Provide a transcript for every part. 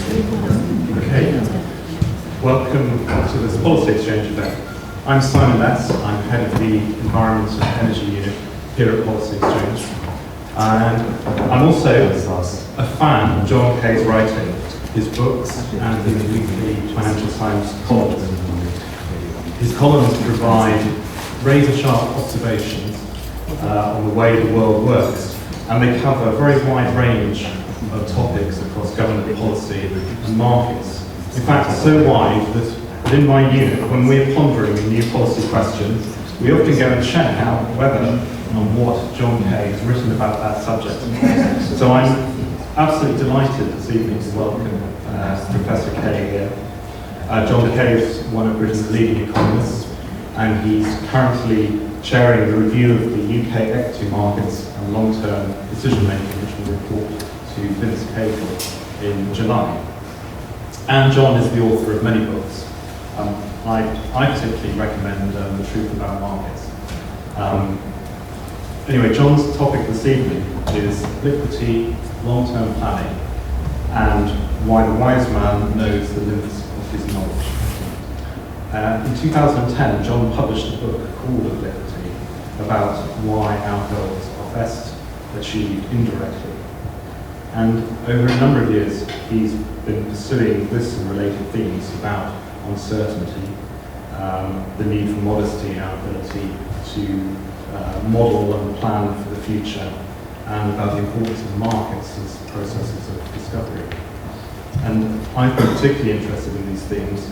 Okay, welcome to this policy exchange event. I'm Simon Letts, I'm head of the Environment and Energy Unit here at Policy Exchange. And I'm also a fan of John Kay's writing, his books and his weekly Financial Times columns. His columns provide razor-sharp observations on the way the world works, and they cover a very wide range of topics across government policy and markets. In fact, it's so wide that within my unit, when we're pondering a new policy question, we often go and check out whether and what John Kay has written about that subject. So I'm absolutely delighted this evening to welcome Professor Kay here. John Kay is one of Britain's leading economists, and he's currently chairing the review of the UK equity markets and long-term decision-making, which will report to Vince Cable in July. And John is the author of many books. I particularly recommend The Truth About Markets. Anyway, John's topic this evening is obliquity, long-term planning, and why the wise man knows the limits of his knowledge. In 2010, John published a book called Obliquity about why our goals are best achieved indirectly. And over a number of years, he's been pursuing this and related themes about uncertainty, the need for modesty, our ability to model and plan for the future, and about the importance of markets as processes of discovery. And I've been particularly interested in these themes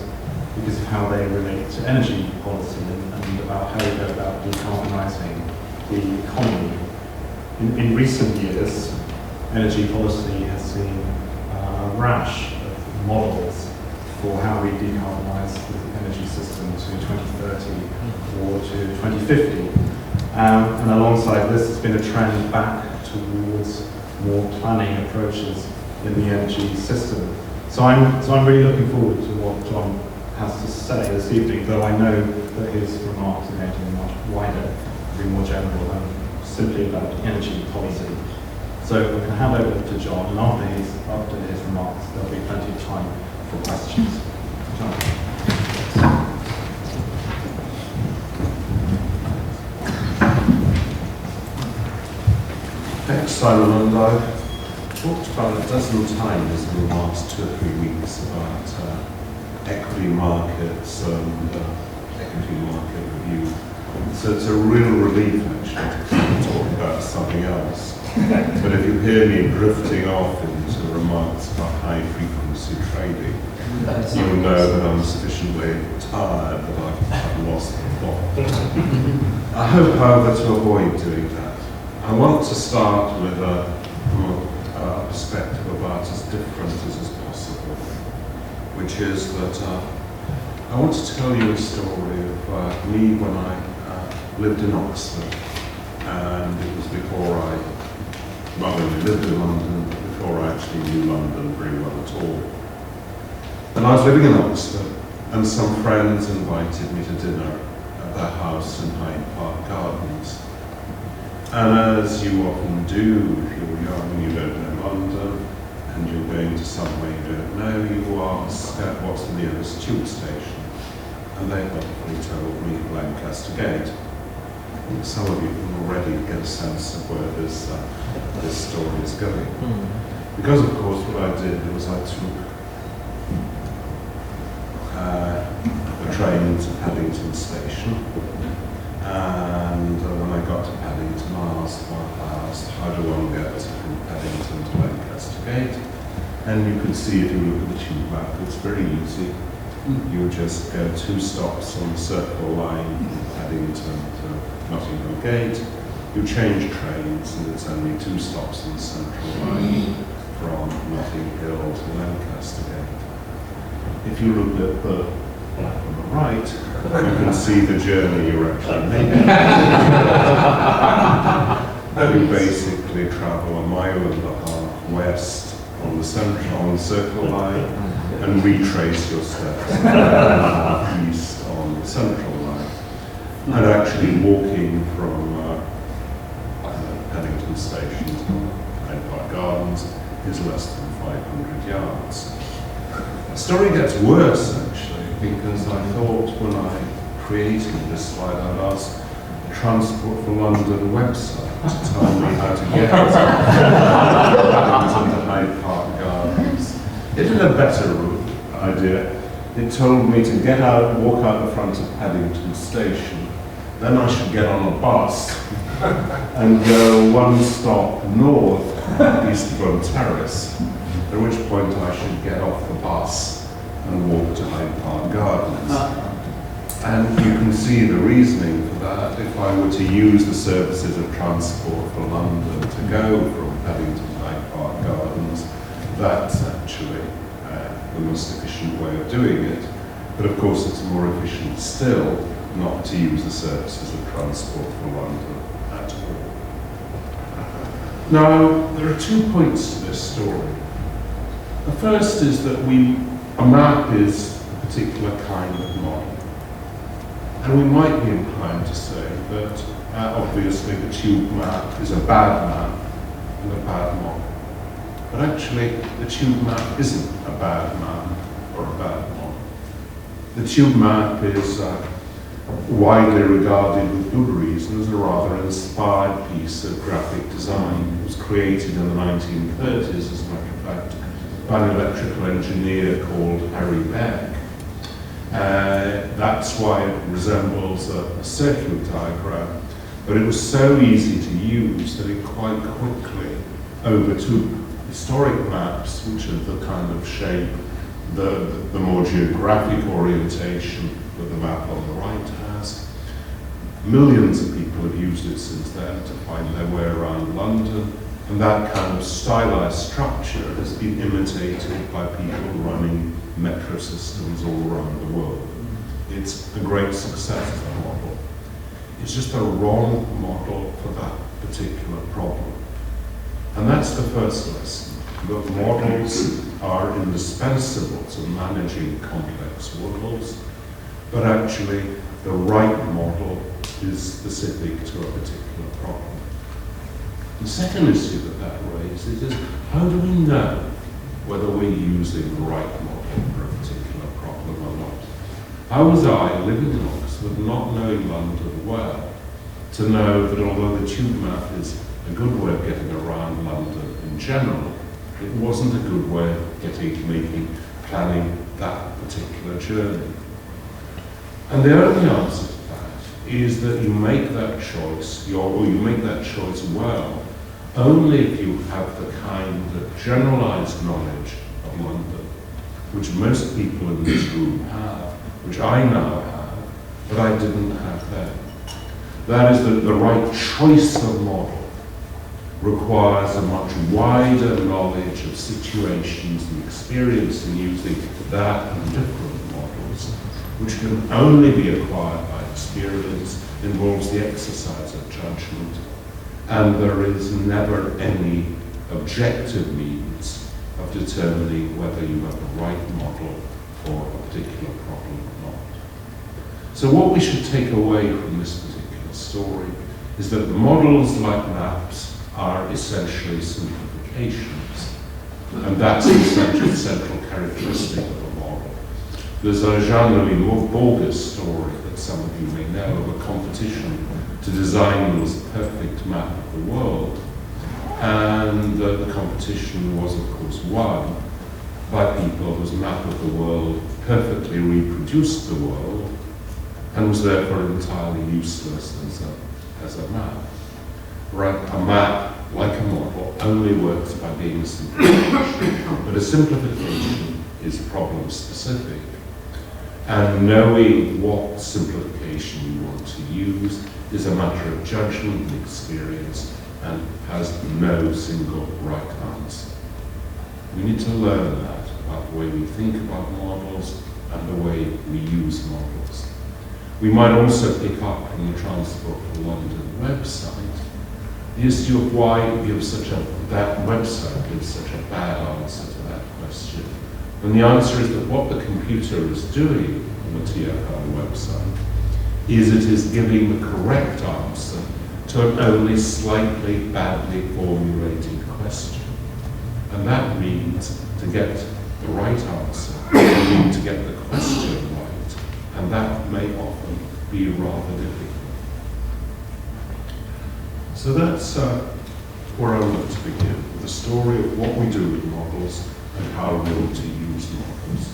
because of how they relate to energy policy and about how we go about decarbonising the economy. In recent years, energy policy has seen a rash of models for how we decarbonise the energy system to 2030 or to 2050. And alongside this, there's been a trend back towards more planning approaches in the energy system. So I'm really looking forward to what John has to say this evening, though I know that his remarks are going to be much wider, be more general than simply about energy policy. So I'm going to hand over to John, and after his remarks, there'll be plenty of time for questions. John. Thanks, Simon, and I've talked about a dozen times in the last 2 or 3 weeks about equity markets and equity market review. So it's a real relief, actually, to talk about something else. But if you hear me drifting off into remarks about high-frequency trading, you'll know that I'm sufficiently tired that I've lost the plot. I hope, however, to avoid doing that. I want to start with a perspective about as different as is possible, which is that I want to tell you a story of me when I lived in Oxford, and it was before I lived in London, before I actually knew London very well at all. And I was living in Oxford, and some friends invited me to dinner at their house in Hyde Park Gardens. And as you often do if you're young and you don't know London, and you're going to somewhere you don't know, you ask what's the nearest tube station. And they helpfully told me Lancaster Gate. I think some of you can already get a sense of where this story is going. Because of course what I did was I took the train to Paddington Station, and when I got to Paddington I asked how do one get from Paddington to Lancaster Gate, and you could see if you look at the tube map it's very easy. You just go 2 stops on the Circle line from Paddington to Notting Hill Gate, you change trains and it's only 2 stops on the Central line from Notting Hill to Lancaster Gate. If you look at the map on the right, you can see the journey you're actually making. You basically travel 1.5 miles west on the Circle line and retrace your steps east on the Central line. And actually walking from Paddington Station to Hyde Park Gardens is less than 500 yards. The story gets worse, actually, because I thought when I created this slide, I'd ask the Transport for London website to tell me how to get it into Hyde Park Gardens. It had a better idea. It told me to get out, walk out the front of Paddington Station. Then I should get on a bus and go one stop north, Eastbourne Terrace, at which point I should get off the bus and walk to Hyde Park Gardens. And you can see the reasoning for that. If I were to use the services of Transport for London to go from Paddington to Hyde Park Gardens, that's actually the most efficient way of doing it. But of course it's more efficient still not to use the services of Transport for London at all. Now, there are 2 points to this story. The first is that a map is a particular kind of model. And we might be inclined to say that obviously the tube map is a bad map and a bad model. But actually, the tube map isn't a bad map or a bad model. The tube map is widely regarded with good reason as a rather inspired piece of graphic design. It was created in the 1930s, as a matter of fact, by an electrical engineer called Harry Beck. That's why it resembles a circular diagram, but it was so easy to use that it quite quickly overtook historic maps, which are the kind of shape, the more geographic orientation that the map on the right has. Millions of people have used it since then to find their way around London, and that kind of stylized structure has been imitated by people running metro systems all around the world. It's a great success as a model. It's just a wrong model for that particular problem. And that's the first lesson, that models are indispensable to managing complex worlds, but actually the right model is specific to a particular problem. The second issue that raises is, how do we know whether we're using the right model for a particular problem or not? How was I, living in Oxford, not knowing London well, to know that although the tube map is a good way of getting around London in general, it wasn't a good way of planning that particular journey? And the only answer to that is that you make that choice, or you make that choice well, only if you have the kind of generalized knowledge of London, which most people in this room have, which I now have, but I didn't have then. That is that the right choice of model requires a much wider knowledge of situations and experience in using that and different models, which can only be acquired by experience, involves the exercise of judgment, and there is never any objective means of determining whether you have the right model for a particular problem or not. So what we should take away from this particular story is that models like maps are essentially simplifications, and that's the central characteristic of a model. There's a Jean-Louis Bourge's story that some of you may know of a competition to design this perfect map of the world, and the competition was of course won by people whose map of the world perfectly reproduced the world and was therefore entirely useless as a map. Right, a map, like a model, only works by being a simplification, but a simplification is problem specific, and knowing what simplification you want to use is a matter of judgment and experience and has no single right answer. We need to learn that about the way we think about models and the way we use models. We might also pick up from the Transport for London website the issue of why we have that website gives such a bad answer to that question. And the answer is that what the computer is doing on the TFL website is it is giving the correct answer to an only slightly badly formulated question. And that means to get the the right answer, you need to get the question right, and that may often be rather difficult. So that's where I want to begin, with the story of what we do with models and how we ought to use models.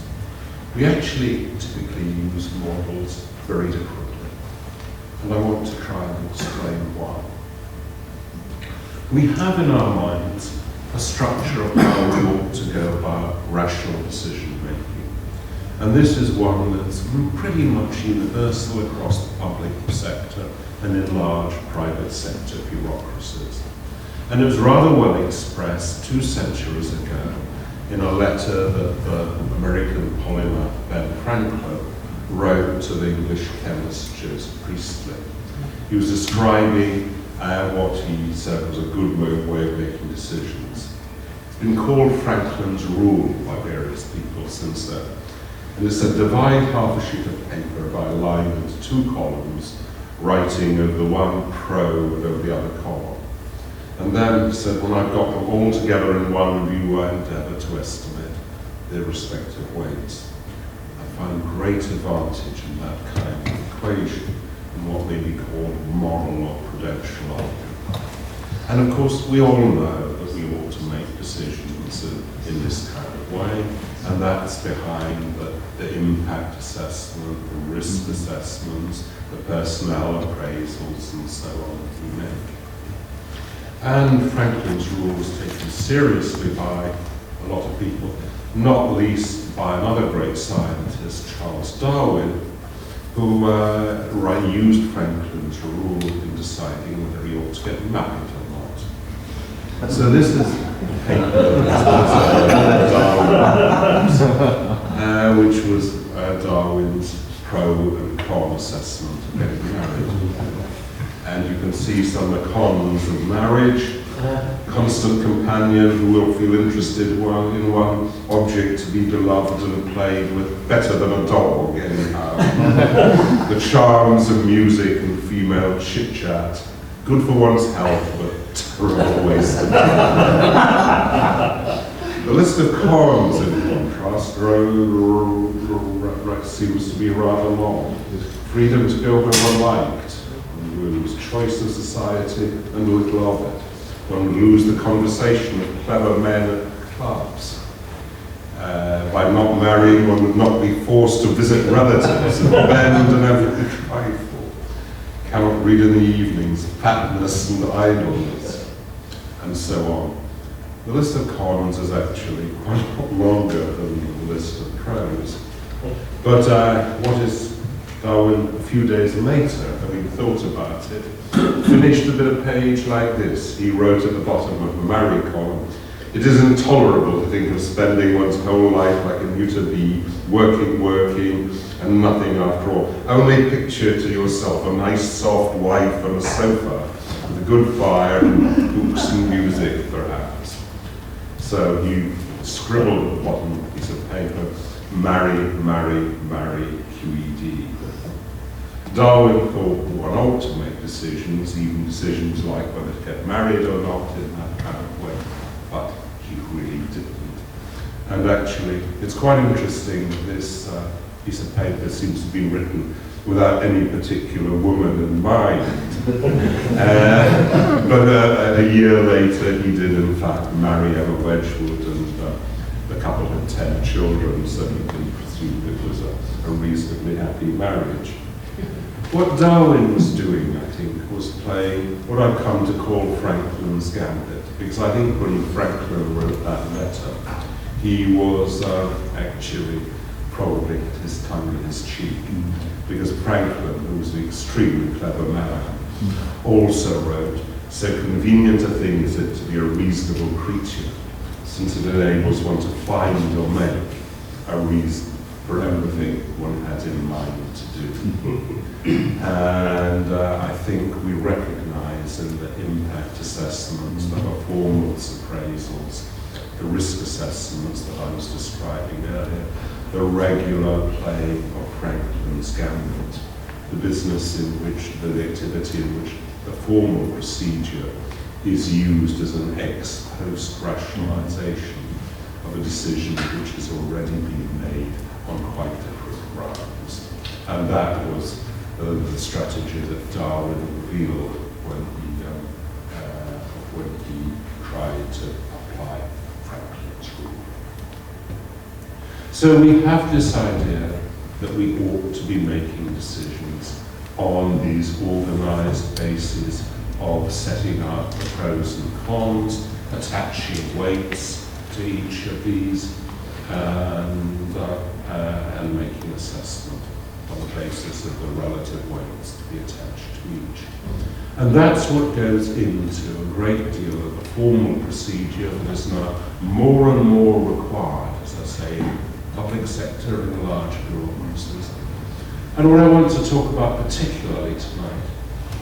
We actually typically use models very differently, and I want to try and explain why. We have in our minds a structure of how we ought to go about rational decision making, and this is one that's pretty much universal across the public sector and in large private sector bureaucracies. And it was rather well expressed 2 centuries ago in a letter that the American polymath Ben Franklin wrote to the English chemist Joseph Priestley. He was describing what he said was a good way of making decisions. It's been called Franklin's rule by various people since then. And it said, divide half a sheet of paper by a line into 2 columns, writing over the one pro and over the other column. And then he said, when I've got them all together in one view, I endeavour to estimate their respective weights. I find great advantage in that kind of equation, in what may be called moral or prudential argument. And of course, we all know that we ought to make decisions in this kind of way, and that's behind the impact assessment, the risk assessments, the personnel appraisals, and so on that we make. And Franklin's rule was taken seriously by a lot of people, not least by another great scientist, Charles Darwin, who used Franklin's rule in deciding whether he ought to get married or not. So this is a paper Darwin, which was Darwin's pro and con assessment of getting married. And you can see some of the cons of marriage. Constant companion who will feel interested in one object to be beloved and played with, better than a dog anyhow. The charms of music and female chit-chat, good for one's health, but terrible waste of time. The list of cons, in contrast, seems to be rather long. Freedom to go where one liked, one lose choice of society and little of it. One would lose the conversation of clever men at clubs. By not marrying, one would not be forced to visit relatives and bend and every trifle. Cannot read in the evenings, fatness and idleness, and so on. The list of cons is actually quite a lot longer than the list of pros. But what is Darwin, a few days later, having thought about it, finished a bit of page like this. He wrote at the bottom of the marry column, "It is intolerable to think of spending one's whole life like a neuter bee, working, and nothing after all. Only picture to yourself a nice soft wife on a sofa, with a good fire and books and music, perhaps." So he scribbled at the bottom of a piece of paper, marry, QED. Darwin thought one ought to make decisions, even decisions like whether to get married or not, in that kind of way, but he really didn't. And actually, it's quite interesting, this piece of paper seems to be written without any particular woman in mind. But a year later, he did in fact marry Emma Wedgwood, and the couple had 10 children, so you can presume it was a reasonably happy marriage. What Darwin was doing, I think, was playing what I've come to call Franklin's gambit, because I think when Franklin wrote that letter, he was actually probably had his tongue in his cheek, because Franklin, who was an extremely clever man, also wrote, "So convenient a thing is it to be a reasonable creature, since it enables one to find or make a reason for everything one has in mind to do." And I think we recognize in the impact assessments, the performance appraisals, the risk assessments that I was describing earlier, the regular play of Franklin's gambit, the business in which, the activity in which the formal procedure is used as an ex post rationalization of of a decision which has already been made on quite different grounds. And that was the strategy that Darwin revealed when he tried to apply Franklin's rule. So we have this idea that we ought to be making decisions on these organized bases of setting up the pros and cons, attaching weights to each of these, and making assessment on the basis of the relative weights to be attached to each. And that's what goes into a great deal of the formal procedure that is now more and more required, as I say, in the public sector and the large bureaucracies. And what I want to talk about particularly tonight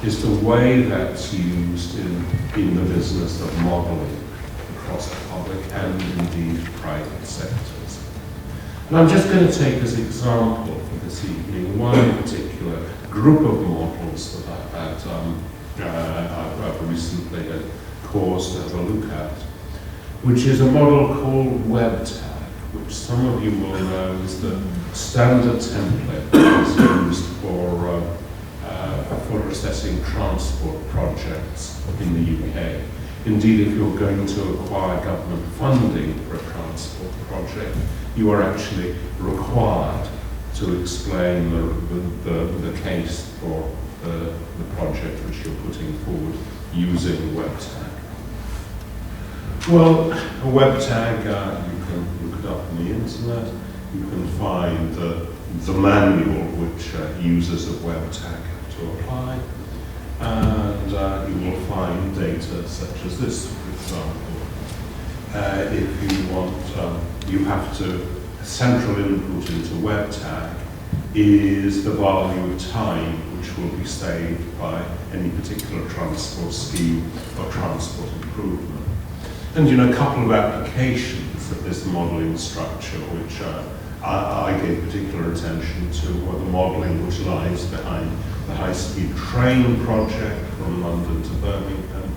is the way that's used in the business of modelling across the public and indeed private sectors. And I'm just going to take as example for this evening one particular group of models that I've recently had cause to have a look at, which is a model called WebTag, which some of you will know is the standard template that is used for assessing transport projects in the UK. Indeed, if you're going to acquire government funding for a transport project, you are actually required to explain the case for the project which you're putting forward using WebTag. Well, a WebTag, you can look it up on the internet. You can find the manual which users of WebTag have to apply, and you will find data such as this, for example. If you want, you have to, central input into WebTag is the value of time which will be saved by any particular transport scheme or transport improvement. And a couple of applications of this modelling structure which I gave particular attention to were the modelling which lies behind the high-speed train project from London to Birmingham,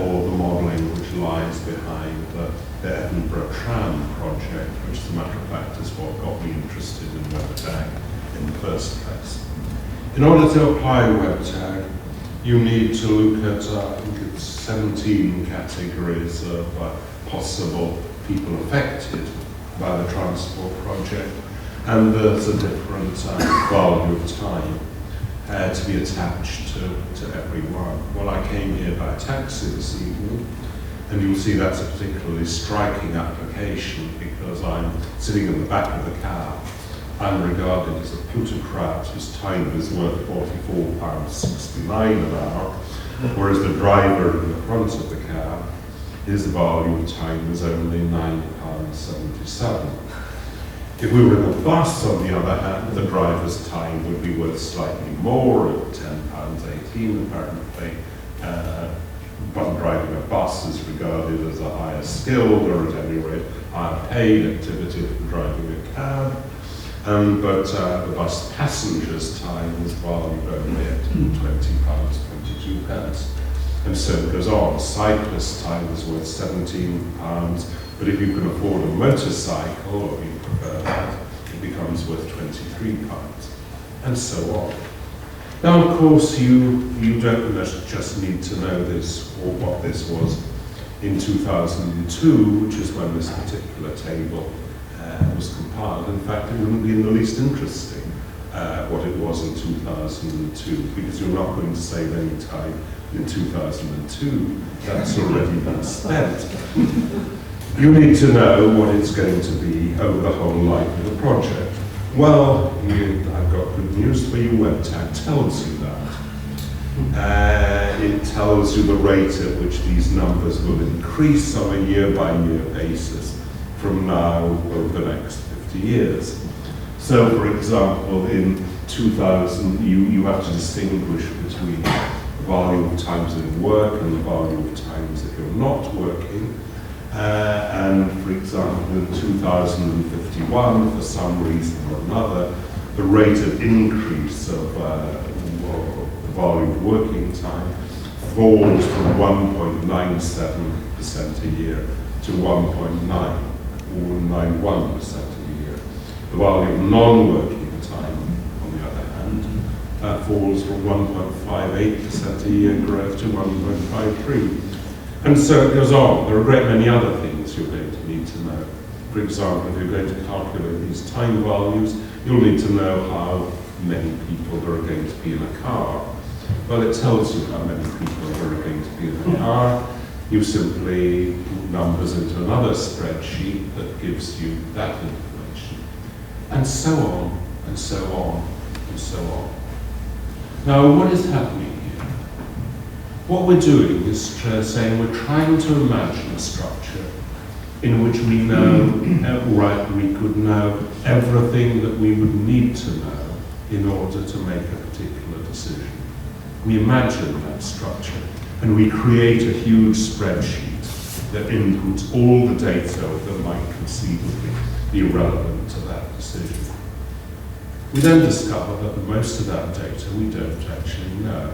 or the modelling which lies behind the Edinburgh tram project, which, as a matter of fact, is what got me interested in WebTag in the first place. In order to apply WebTag, you need to look at, I think it's 17 categories of possible people affected by the transport project, and there's a different value of time to be attached to every one. Well, I came here by taxi this evening, and you'll see that's a particularly striking application because I'm sitting in the back of the cab. I'm regarded as a plutocrat whose time is worth £44.69 an hour, whereas the driver in the front of the cab, his value of time is only £9.77. If we were in a bus, on the other hand, the driver's time would be worth slightly more, at £10.18 apparently. But driving a bus is regarded as a higher skilled, or at any rate, higher paid activity than driving a cab. But the bus passenger's time is valued only at £20.22. And so it goes on. Cyclist time is worth £17, but if you can afford a motorcycle, or you prefer that, it becomes worth £23, and so on. Now, of course, you don't just need to know this or what this was in 2002, which is when this particular table was compiled. In fact, it wouldn't be in the least interesting what it was in 2002, because you're not going to save any time in 2002. That's already been spent. You need to know what it's going to be over the whole life of the project. Well, I've got good news for you. WebTag tells you that. It tells you the rate at which these numbers will increase on a year-by-year basis from now over the next 50 years. So, for example, in 2000, you have to distinguish between the value of times in work and the value of times if you're not working. And for example, in 2051, for some reason or another, the rate of increase of the value of working time falls from 1.97% a year to 1.9. 0.491% a year. The value of non-working time, on the other hand, falls from 1.58% a year growth to 1.53%. And so it goes on. There are a great many other things you're going to need to know. For example, if you're going to calculate these time values, you'll need to know how many people there are going to be in a car. Well, it tells you how many people there are going to be in a car. You simply put numbers into another spreadsheet that gives you that information. And so on, and so on, and so on. Now, what is happening here? What we're doing is saying we're trying to imagine a structure in which we know, we could know everything that we would need to know in order to make a particular decision. We imagine that structure and we create a huge spreadsheet that inputs all the data that might conceivably be relevant to that decision. We then discover that most of that data we don't actually know.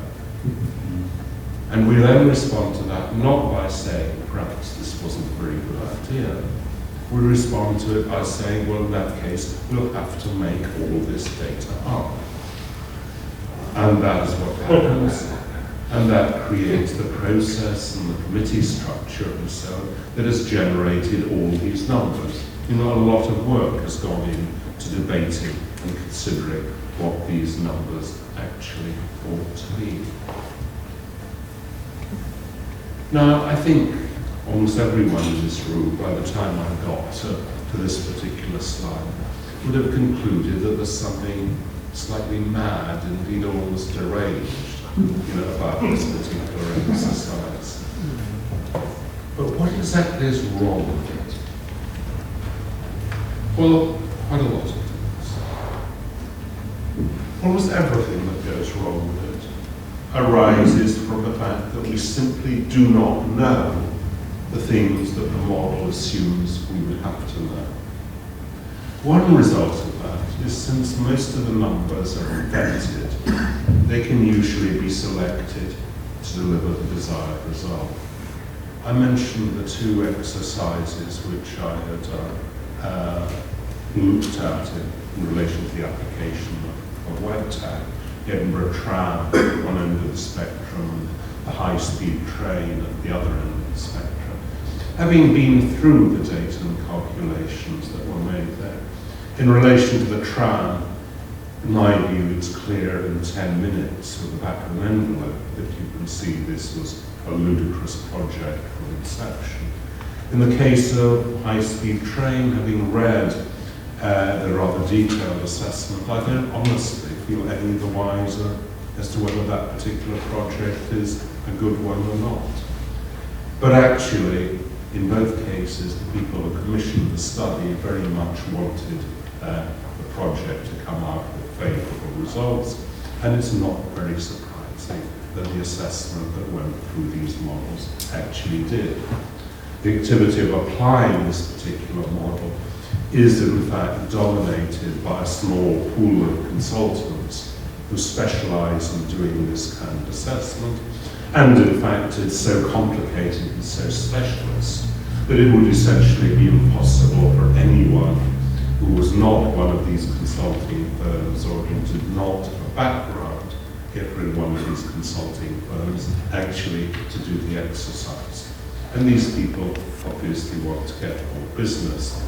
And we then respond to that not by saying, perhaps this wasn't a very good idea. We respond to it by saying, well, in that case, we'll have to make all this data up. And that is what happens. And that creates the process and the committee structure and so on that has generated all these numbers. You know, a lot of work has gone into debating and considering what these numbers actually ought to be. Now, I think almost everyone in this room, by the time I got to this particular slide, would have concluded that there's something slightly mad, indeed almost deranged, about this particular exercise. But what exactly is wrong with it? Well, quite a lot of things. Almost everything that goes wrong with it arises from the fact that we simply do not know the things that the model assumes we would have to know. One result of that is, since most of the numbers are invented, they can usually be selected to deliver the desired result. I mentioned the two exercises which I had looked at in relation to the application of WebTag. The Edinburgh tram at one end of the spectrum, and the high-speed train at the other end of the spectrum. Having been through the data and calculations that were made there, in relation to the tram, in my view, it's clear in 10 minutes with the back of an envelope that you can see this was a ludicrous project from inception. In the case of high-speed train, having read the rather detailed assessment, I don't honestly feel any the wiser as to whether that particular project is a good one or not. But actually, in both cases, the people who commissioned the study very much wanted the project to come out with favourable results, and it's not very surprising that the assessment that went through these models actually did. The activity of applying this particular model is in fact dominated by a small pool of consultants who specialise in doing this kind of assessment, and in fact it's so complicated and so specialist that it would essentially be impossible for anyone who was not one of these consulting firms or who did not have a background in one of these consulting firms actually to do the exercise. And these people obviously want to get more business,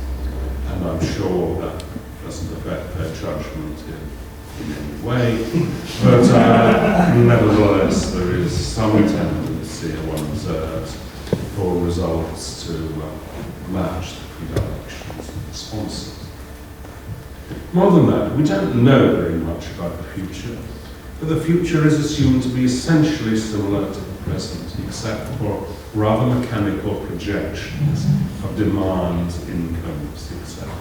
and I'm sure that doesn't affect their judgment in any way, but nevertheless there is some tendency, one observes, for results to match the predilections of the sponsors. More than that, we don't know very much about the future, but the future is assumed to be essentially similar to the present, except for rather mechanical projections of demand, incomes, etc.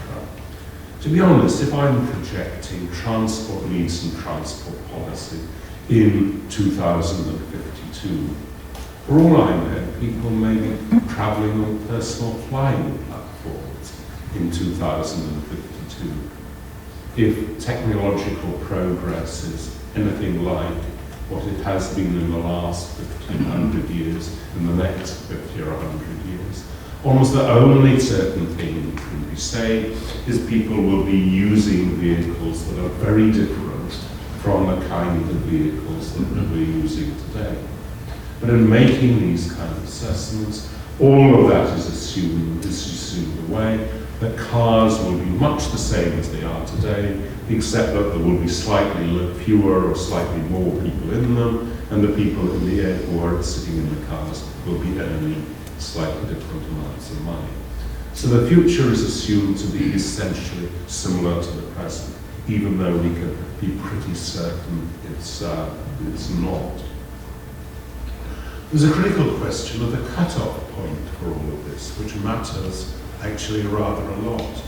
To be honest, if I'm projecting transport needs and transport policy in 2052, for all I know, people may be travelling on personal flying platforms in 2052. If technological progress is anything like what it has been in the last 1,500 years, in the next 50 or 100 years, almost the only certain thing you can say is people will be using vehicles that are very different from the kind of vehicles that we're using today. But in making these kind of assessments, all of that is assumed away, that cars will be much the same as they are today, except that there will be slightly fewer or slightly more people in them, and the people in the air who are sitting in the cars will be earning slightly different amounts of money. So the future is assumed to be essentially similar to the present, even though we can be pretty certain it's not. There's a critical question of the cut-off point for all of this, which matters actually rather a lot.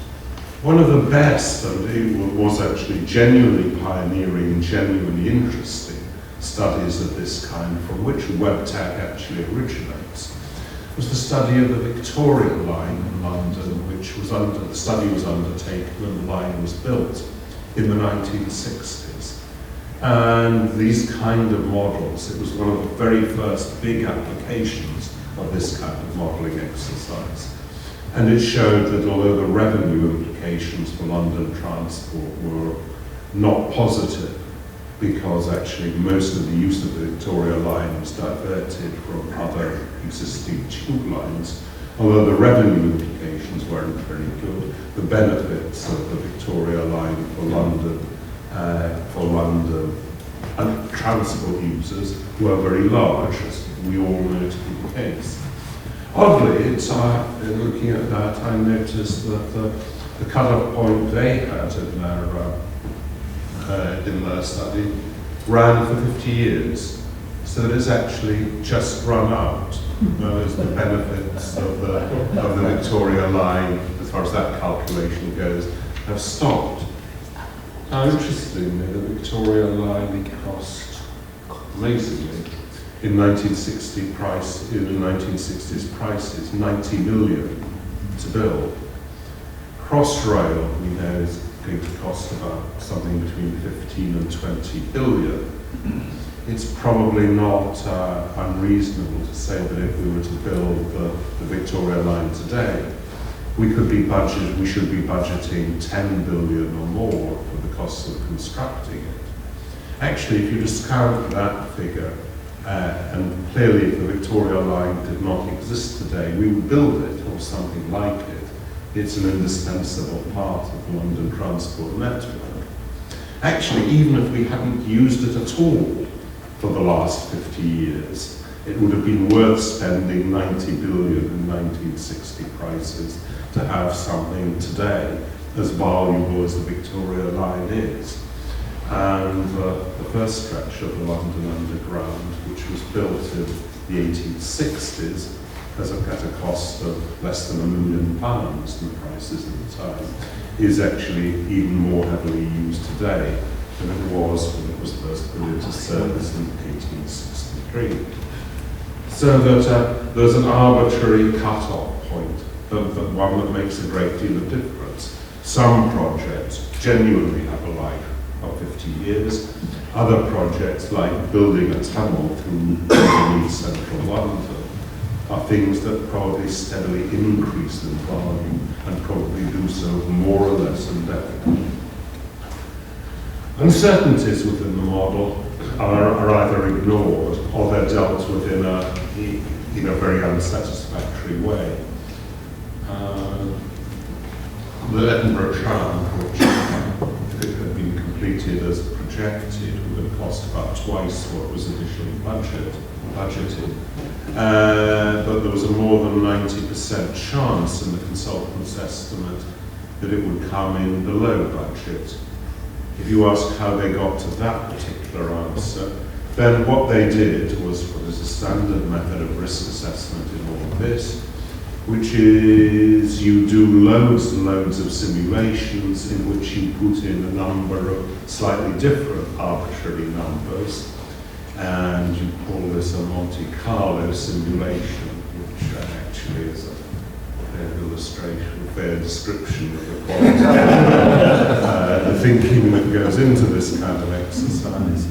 One of the best, and it was actually genuinely pioneering, genuinely interesting studies of this kind, from which WebTech actually originates, was the study of the Victoria line in London, which was the study was undertaken and the line was built in the 1960s. And these kind of models, it was one of the very first big applications of this kind of modeling exercise. And it showed that although the revenue implications for London transport were not positive, because actually most of the use of the Victoria line was diverted from other existing tube lines, although the revenue implications weren't very good, the benefits of the Victoria line for London and transport users were very large, as we all know to be the case. Oddly, in looking at that, I noticed that the cut-off point they had in their study ran for 50 years. So it has actually just run out. Whereas the benefits of the Victoria line, as far as that calculation goes, have stopped. Now, interestingly, the Victoria line cost, amazingly, in 1960s prices, 90 million to build. Crossrail, we know, is going to cost about something between 15 and 20 billion. It's probably not unreasonable to say that if we were to build the Victoria line today, we should be budgeting 10 billion or more for the costs of constructing it. Actually, if you discount that figure, and clearly if the Victoria line did not exist today, we would build it or something like it. It's an indispensable part of the London transport network. Actually, even if we hadn't used it at all for the last 50 years, it would have been worth spending 90 billion in 1960 prices to have something today as valuable as the Victoria line is. And the first stretch of the London Underground, which was built in the 1860s, at a cost of less than £1 million, the prices at the time, is actually even more heavily used today than it was when it was first put into service in 1863. So that there's an arbitrary cut-off point, but one that makes a great deal of difference. Some projects genuinely have a life of 50 years. Other projects, like building a tunnel through central London, are things that probably steadily increase in value and probably do so more or less indefinitely. Uncertainties within the model are either ignored or they're dealt with in a very unsatisfactory way. The Edinburgh tram, which if it had been completed as projected, would have cost about twice what was initially budgeted. But there was a more than 90% chance in the consultant's estimate that it would come in below budget. If you ask how they got to that particular answer, then what they did was what is a standard method of risk assessment in all of this, which is you do loads and loads of simulations in which you put in a number of slightly different arbitrary numbers, and you call this a Monte Carlo simulation, which actually is a fair illustration, a fair description of the quality the thinking that goes into this kind of exercise.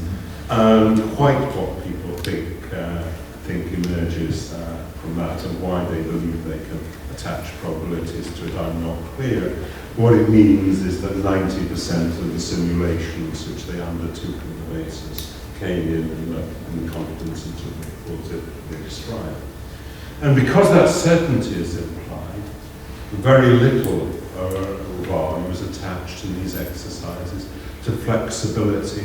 And quite what people think emerges from that, and why they believe they can attached probabilities to it, I'm not clear. What it means is that 90% of the simulations which they undertook on the basis came in the confidence intervals they described. And because that certainty is implied, very little value is attached in these exercises to flexibility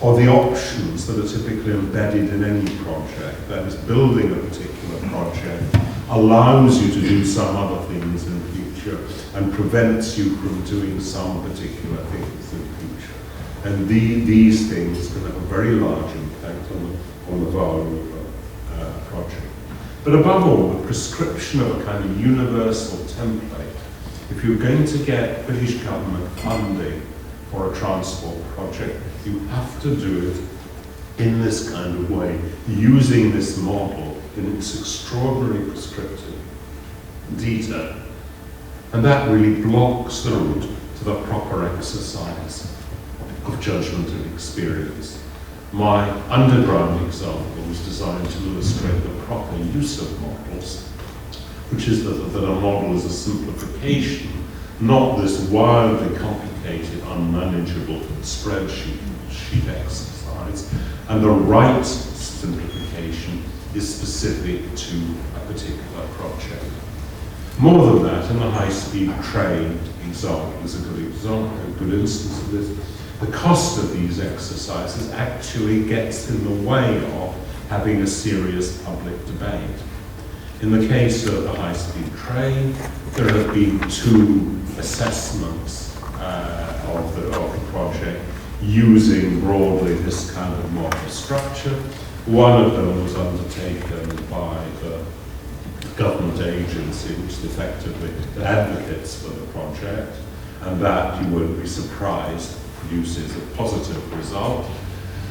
or the options that are typically embedded in any project. That is, building a particular project allows you to do some other things in the future and prevents you from doing some particular things in the future. And these things can have a very large impact on the value of a project. But above all, the prescription of a kind of universal template. If you're going to get British government funding for a transport project, you have to do it in this kind of way, using this model in its extraordinary prescriptive detail. And that really blocks the route to the proper exercise of judgment and experience. My underground example was designed to illustrate the proper use of models, which is that a model is a simplification, not this wildly complicated, unmanageable spreadsheet exercise. And the right simplification is specific to a particular project. More than that, in the high-speed train example is a good example, a good instance of this. The cost of these exercises actually gets in the way of having a serious public debate. In the case of the high-speed train, there have been two assessments of the project using broadly this kind of model structure. One of them was undertaken by the government agency, which is effectively advocates for the project, and that, you won't be surprised, produces a positive result.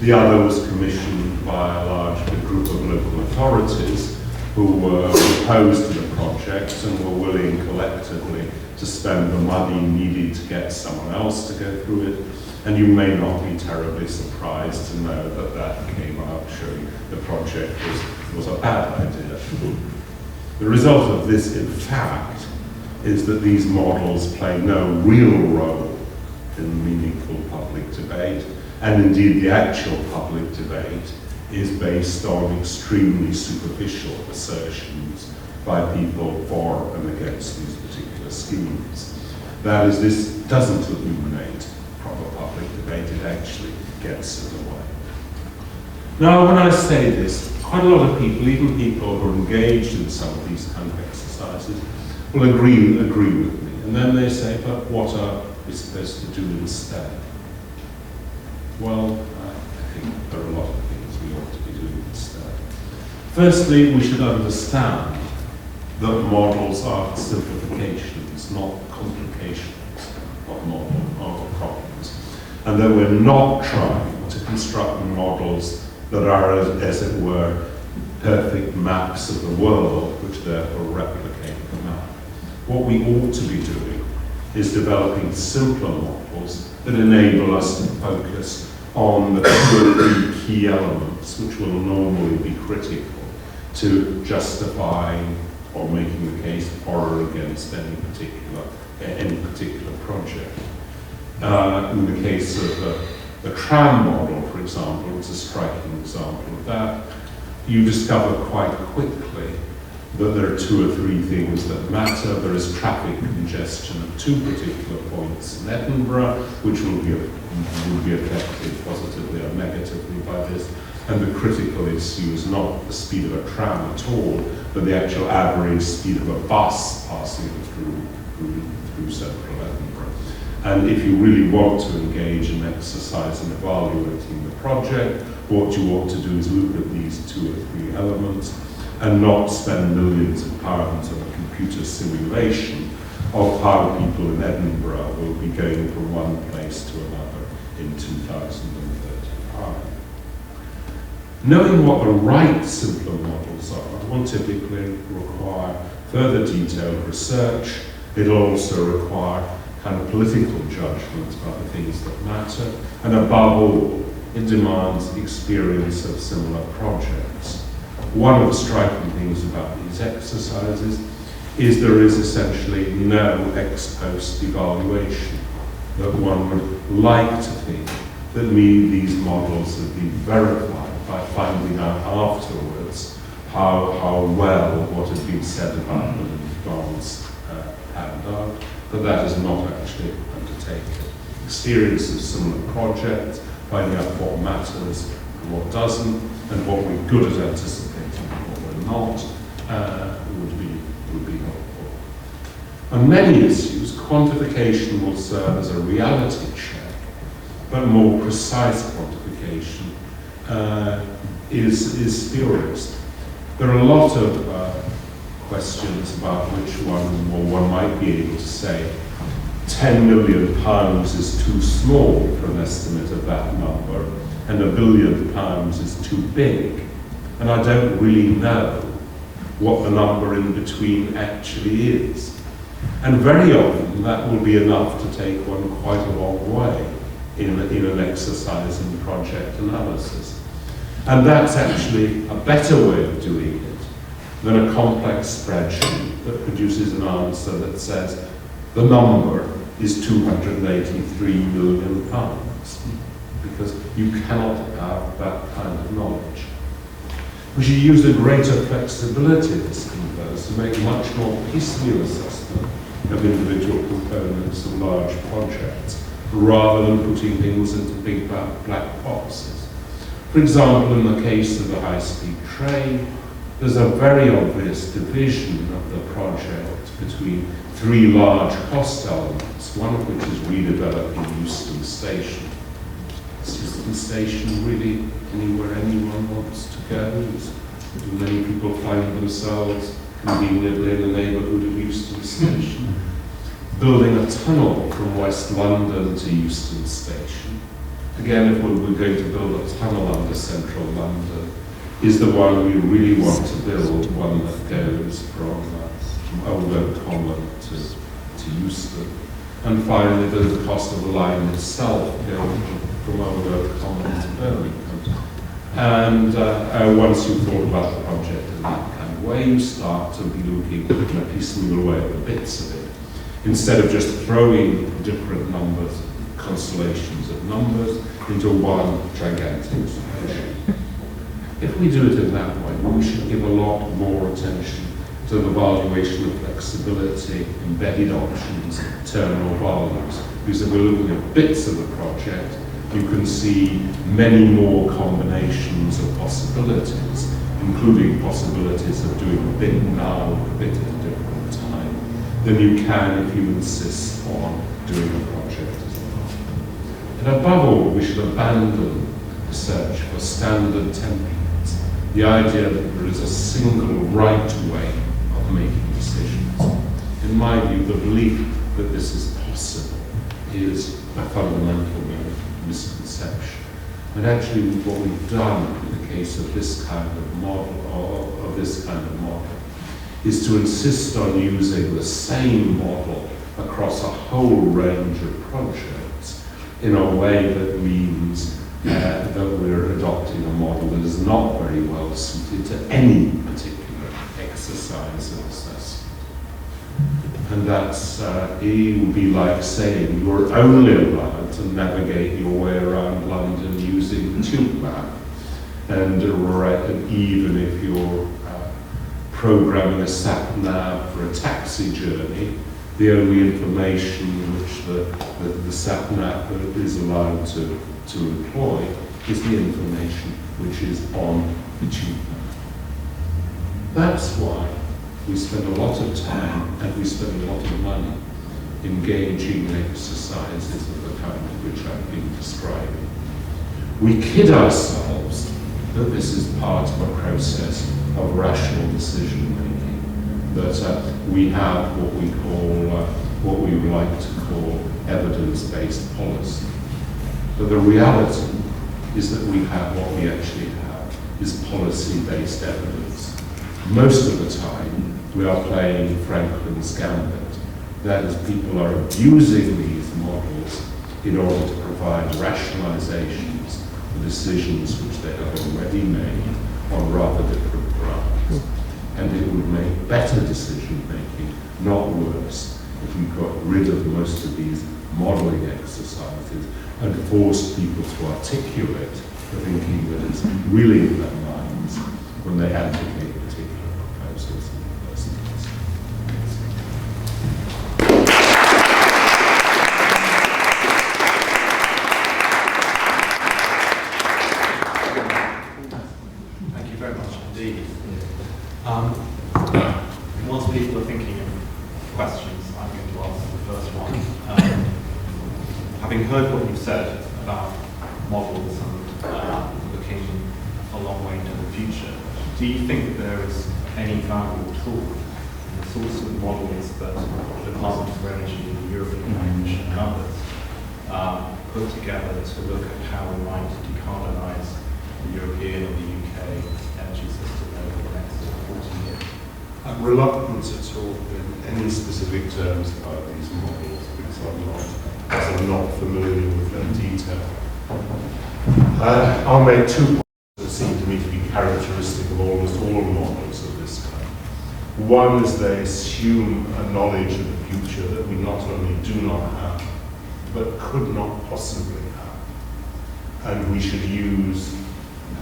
The other was commissioned by a large group of local authorities who were opposed to the project and were willing collectively to spend the money needed to get someone else to go through it. And you may not be terribly surprised to know that that came out showing the project was a bad idea. The result of this, in fact, is that these models play no real role in meaningful public debate, and indeed the actual public debate is based on extremely superficial assertions by people for and against these particular schemes. That is, this doesn't illuminate proper public debate, it actually gets in the way. Now, when I say this, quite a lot of people, even people who are engaged in some of these kind of exercises, will agree with me. And then they say, but what are we supposed to do instead? Well, I think there are a lot of things we ought to be doing instead. Firstly, we should understand that models are simplifications, not complications of problems. And that we're not trying to construct models that are, as it were, perfect maps of the world, which therefore replicate the map. What we ought to be doing is developing simpler models that enable us to focus on the two or three key elements which will normally be critical to justifying or making the case for or against any particular project. In the case of the tram model, for example, it's a striking example of that. You discover quite quickly that there are two or three things that matter. There is traffic congestion at two particular points in Edinburgh, which will be affected positively or negatively by this. And the critical issue is not the speed of a tram at all, but the actual average speed of a bus passing through central Edinburgh. And if you really want to engage in exercise in evaluating the project, what you want to do is look at these two or three elements and not spend millions of pounds on a computer simulation of how people in Edinburgh will be going from one place to another in 2035. Knowing what the right simpler models are will typically require further detailed research. It'll also require kind of political judgment about the things that matter, and above all, it demands experience of similar projects. One of the striking things about these exercises is there is essentially no ex post evaluation, that one would like to think that these models have been verified by finding out afterwards how well what had been said about them in advance panned out, but that is not actually undertaken. Experience of similar projects, finding out what matters and what doesn't, and what we're good at anticipating and what we're not, would be helpful. On many issues, quantification will serve as a reality check, but more precise quantification is theorist. There are a lot of questions about which one might be able to say 10 million pounds is too small for an estimate of that number, and £1 billion is too big. And I don't really know what the number in between actually is. And very often that will be enough to take one quite a long way in an exercise in project analysis. And that's actually a better way of doing it than a complex spreadsheet that produces an answer that says the number is 283 million pounds, because you cannot have that kind of knowledge. We should use a greater flexibility at this converse to make much more piecemeal assessment of individual components of large projects, rather than putting things into big black boxes. For example, in the case of the high-speed train, there's a very obvious division of the project between three large cost elements, one of which is redeveloping Euston Station. Is Euston Station really anywhere anyone wants to go? Do many people find themselves conveniently in the neighbourhood of Euston Station? Building a tunnel from West London to Euston Station. Again, if we were going to build a tunnel under central London, is the one we really want to build one that goes from Old Oak Common to Euston? And finally, there's the cost of the line itself going from Old Oak Common to Birmingham. And once you've thought about the project in that kind of way, you start to be looking in a piecemeal way at the bits of it, instead of just throwing different numbers, constellations of numbers, into one gigantic solution. If we do it in that way, we should give a lot more attention to the valuation of flexibility, embedded options, terminal values. Because if we're looking at bits of the project, you can see many more combinations of possibilities, including possibilities of doing a bit now, a bit at a different time, than you can if you insist on doing a project as well. And above all, we should abandon the search for standard templates, the idea that there is a single right way of making decisions. In my view, the belief that this is possible is a fundamental misconception. And actually, what we've done in the case of this kind of model, is to insist on using the same model across a whole range of projects in a way that means that we're adopting a model that is not very well suited to any particular exercise of assessment. And that's, it would be like saying you're only allowed to navigate your way around London using the tube map. And even if you're programming a sat-nav for a taxi journey, the only information which the sat-nav is allowed to employ is the information which is on the tube map. That's why we spend a lot of time and we spend a lot of money engaging in exercises of the kind which I've been describing. We kid ourselves that this is part of a process of rational decision making, that we have what we would like to call evidence-based policy. But the reality is that we have what we actually have is policy-based evidence. Most of the time, we are playing Franklin's gambit. That is, people are abusing these models in order to provide rationalizations for decisions which they have already made on rather different grounds. and it would make better decision making, not worse, if we got rid of most of these modelling exercises and forced people to articulate the thinking that is really in their minds when they advocate particular proposals in the first place. Thank you very much indeed. Once people are thinking of questions, I'm going to ask the first one. Having heard what you've said about models and looking a long way into the future, do you think that there is any value at all in the sorts of models that the Department for Energy, the European Commission and others put together to look at how we might decarbonise the European or the UK energy system over the next 40 years? I'm reluctant to talk in any specific terms about these models because I'm not familiar with their detail. I'll make 2 points that seem to me to be characteristic of almost all models of this kind. One is they assume a knowledge of the future that we not only do not have, but could not possibly have. And we should use,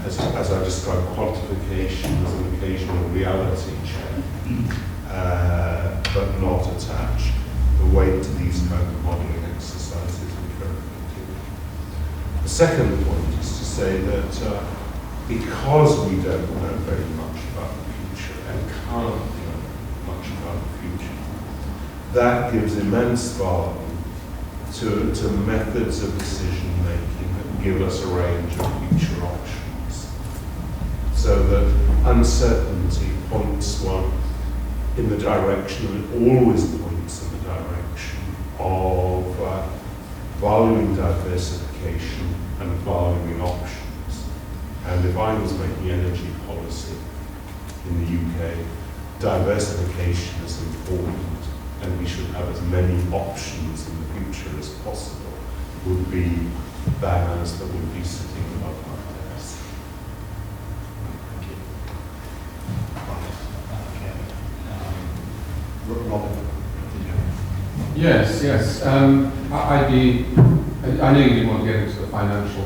as I described, quantification as an occasional reality check, but not attach the weight to these kind of modelling exercises we currently do. The second point is to say that because we don't know very much about the future and can't know much about the future, that gives immense value to methods of decision making that give us a range of future options. So that uncertainty points one in the direction, and it always points in the direction of valuing diversification and valuing options. And if I was making energy policy in the UK, diversification is important, and we should have as many options in the future as possible, would be banners that would be sitting above my desk. Thank you. Robin, did you have? Yes. I know you didn't want to get into the financial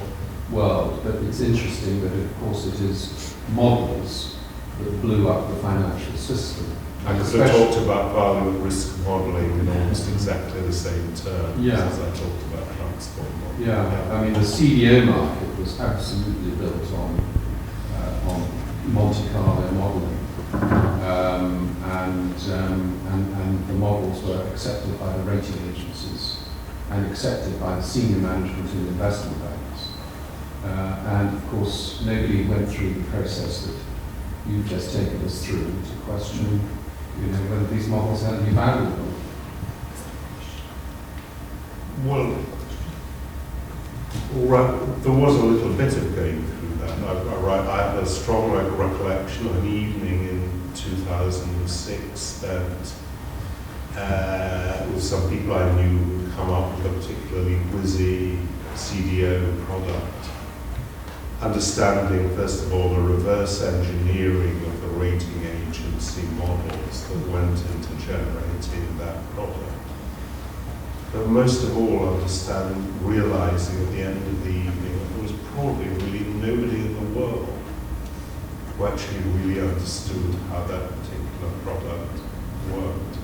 world, but it's interesting that, of course, it is models that blew up the financial system. I could have talked about value and risk modelling in almost exactly the same terms as I talked about transport modelling. I mean, the CDO market was absolutely built on Monte Carlo modelling, and the models were accepted by the rating agencies and accepted by the senior management in investment banks. And of course, nobody went through the process that you've just taken us through to question, whether these models had any value. Well, there was a little bit of going through that. I have a strong recollection of an evening in 2006 spent with some people I knew who had come up with a particularly whizzy CDO product. Understanding, first of all, the reverse engineering of the rating agency models that went into generating that product. But most of all, realizing at the end of the evening that there was probably really nobody in the world who actually really understood how that particular product worked.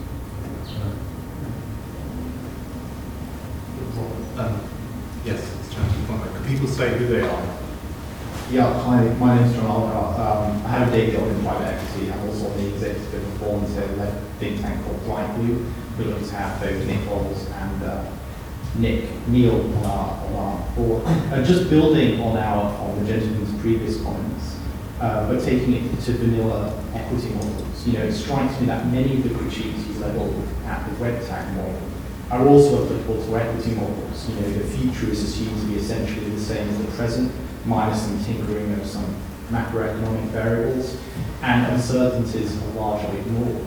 Yes, it's changing. Could people say who they are? Yeah, hi, my name's John Alcott. I have a day job in private equity. I'm also on the executive performance-led think tank called Obliquity. We're looking to have both Nick Rolls and Neil on our board. Just building on the gentleman's previous comments, but taking it to vanilla equity models. It strikes me that many of the critiques you leveled at the red tag model are also applicable to equity models. The future is assumed to be essentially the same as the present, minus some tinkering of some macroeconomic variables, and uncertainties are largely ignored.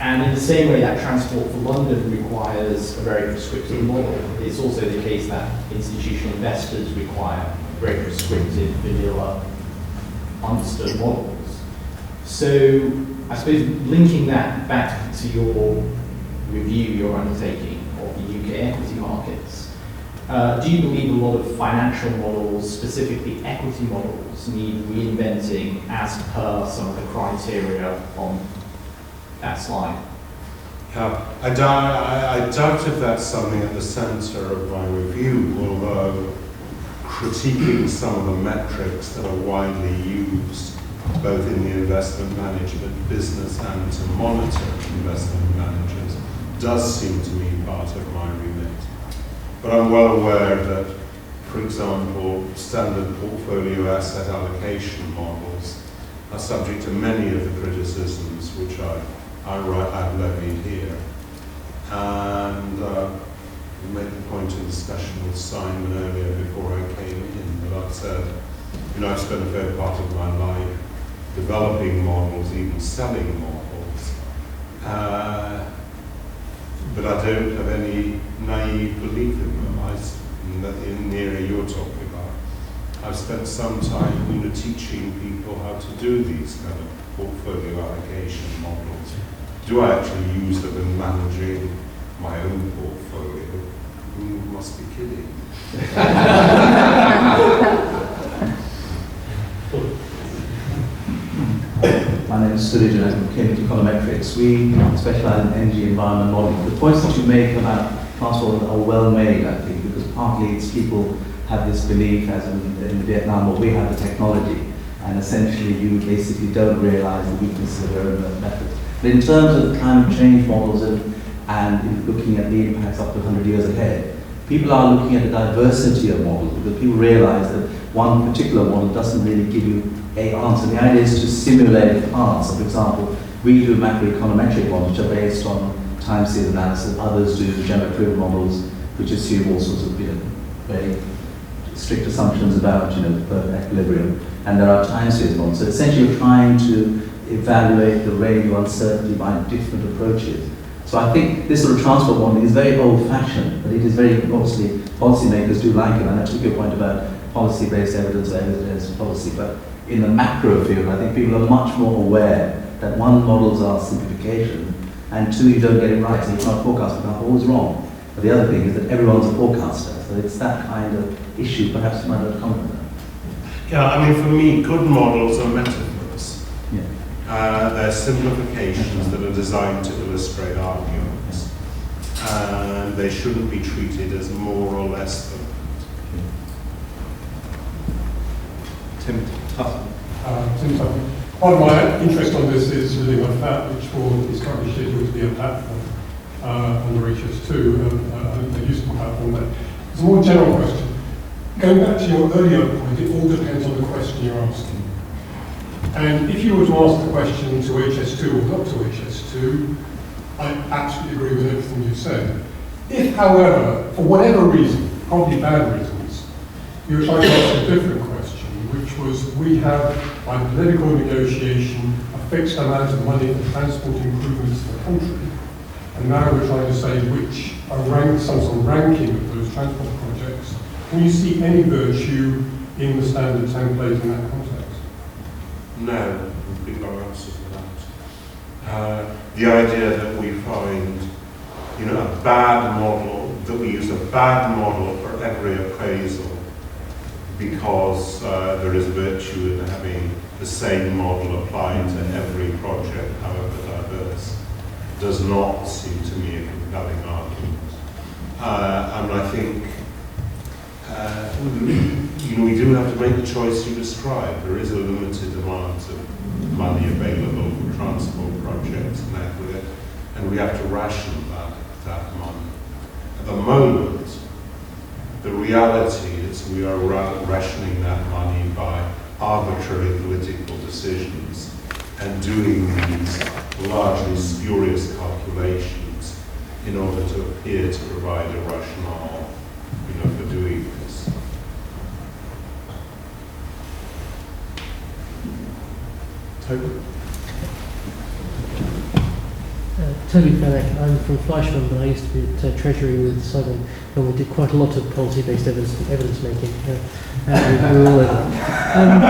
And in the same way that Transport for London requires a very prescriptive model, it's also the case that institutional investors require very prescriptive, vanilla, understood models. So I suppose linking that back to your review, your undertaking of the UK equity markets, do you believe a lot of financial models, specifically equity models, need reinventing as per some of the criteria on that slide? I doubt if that's something at the centre of my review, although critiquing some of the metrics that are widely used both in the investment management business and to monitor investment managers does seem to me part of my remit. But I'm well aware that, for example, standard portfolio asset allocation models are subject to many of the criticisms which I've levied here. And I made the point in discussion with Simon earlier before I came in that I've said, I've spent a fair part of my life developing models, even selling models. But I don't have any naive belief in them. In the area you're talking about, I've spent some time teaching people how to do these kind of portfolio allocation models. Do I actually use them in managing my own portfolio? You must be kidding. My name is Suraj and I'm from Cambridge Econometrics. We specialize in energy environment modeling. The points that you make about transport are well made, I think, because partly it's people have this belief, as in Vietnam, where we have the technology, and essentially you basically don't realize the weaknesses of your own methods. But in terms of climate change models and looking at the impacts up to 100 years ahead, people are looking at the diversity of models because people realize that one particular model doesn't really give you an answer. The idea is to simulate parts. So for example, we do macroeconometric models which are based on time series analysis. Others do geometric models which assume all sorts of very strict assumptions about perfect equilibrium. And there are time series models. So essentially you're trying to evaluate the range of uncertainty by different approaches. So I think this sort of transport modeling is very old-fashioned, but it is very, obviously, policymakers do like it. And I took your point about policy-based evidence or evidence-based policy, but in the macro field, I think people are much more aware that one, models are simplification, and two, you don't get it right, so you can't forecast, you can't always wrong. But the other thing is that everyone's a forecaster, so it's that kind of issue. Perhaps you might have comment on that. Yeah, for me, good models are metaphors. Yeah. They're simplifications that are designed to illustrate arguments. And they shouldn't be treated as more or less than Tim Tuttle. Tim Tuttle. Part of my interest on this is really the FAT, which is currently scheduled to be a platform under HS2, a useful platform there. It's a more general question. Going back to your earlier point, it all depends on the question you're asking. And if you were to ask the question to HS2 or not to HS2, I absolutely agree with everything you said. If, however, for whatever reason, probably bad reasons, you were trying to ask a different question, which was, we have, by political negotiation, a fixed amount of money for transport improvements for the country, and now we're trying to say which are some sort of ranking of those transport projects. Can you see any virtue in the standard template in that context? No, would be my answer to that. The idea that we find, a bad model, that we use a bad model for every appraisal because there is virtue in having the same model applied to every project, however diverse, does not seem to me a compelling argument. And I think we do have to make the choice you described. There is a limited amount of money available for transport projects in aggregate, and we have to ration that money. At the moment, the reality is we are rationing that money by arbitrary political decisions and doing these largely spurious calculations in order to appear to provide a rationale, for doing this. Toby Fennick. I'm from Fleischmann, but I used to be at Treasury with Simon, and we did quite a lot of policy-based evidence making. We were all over. And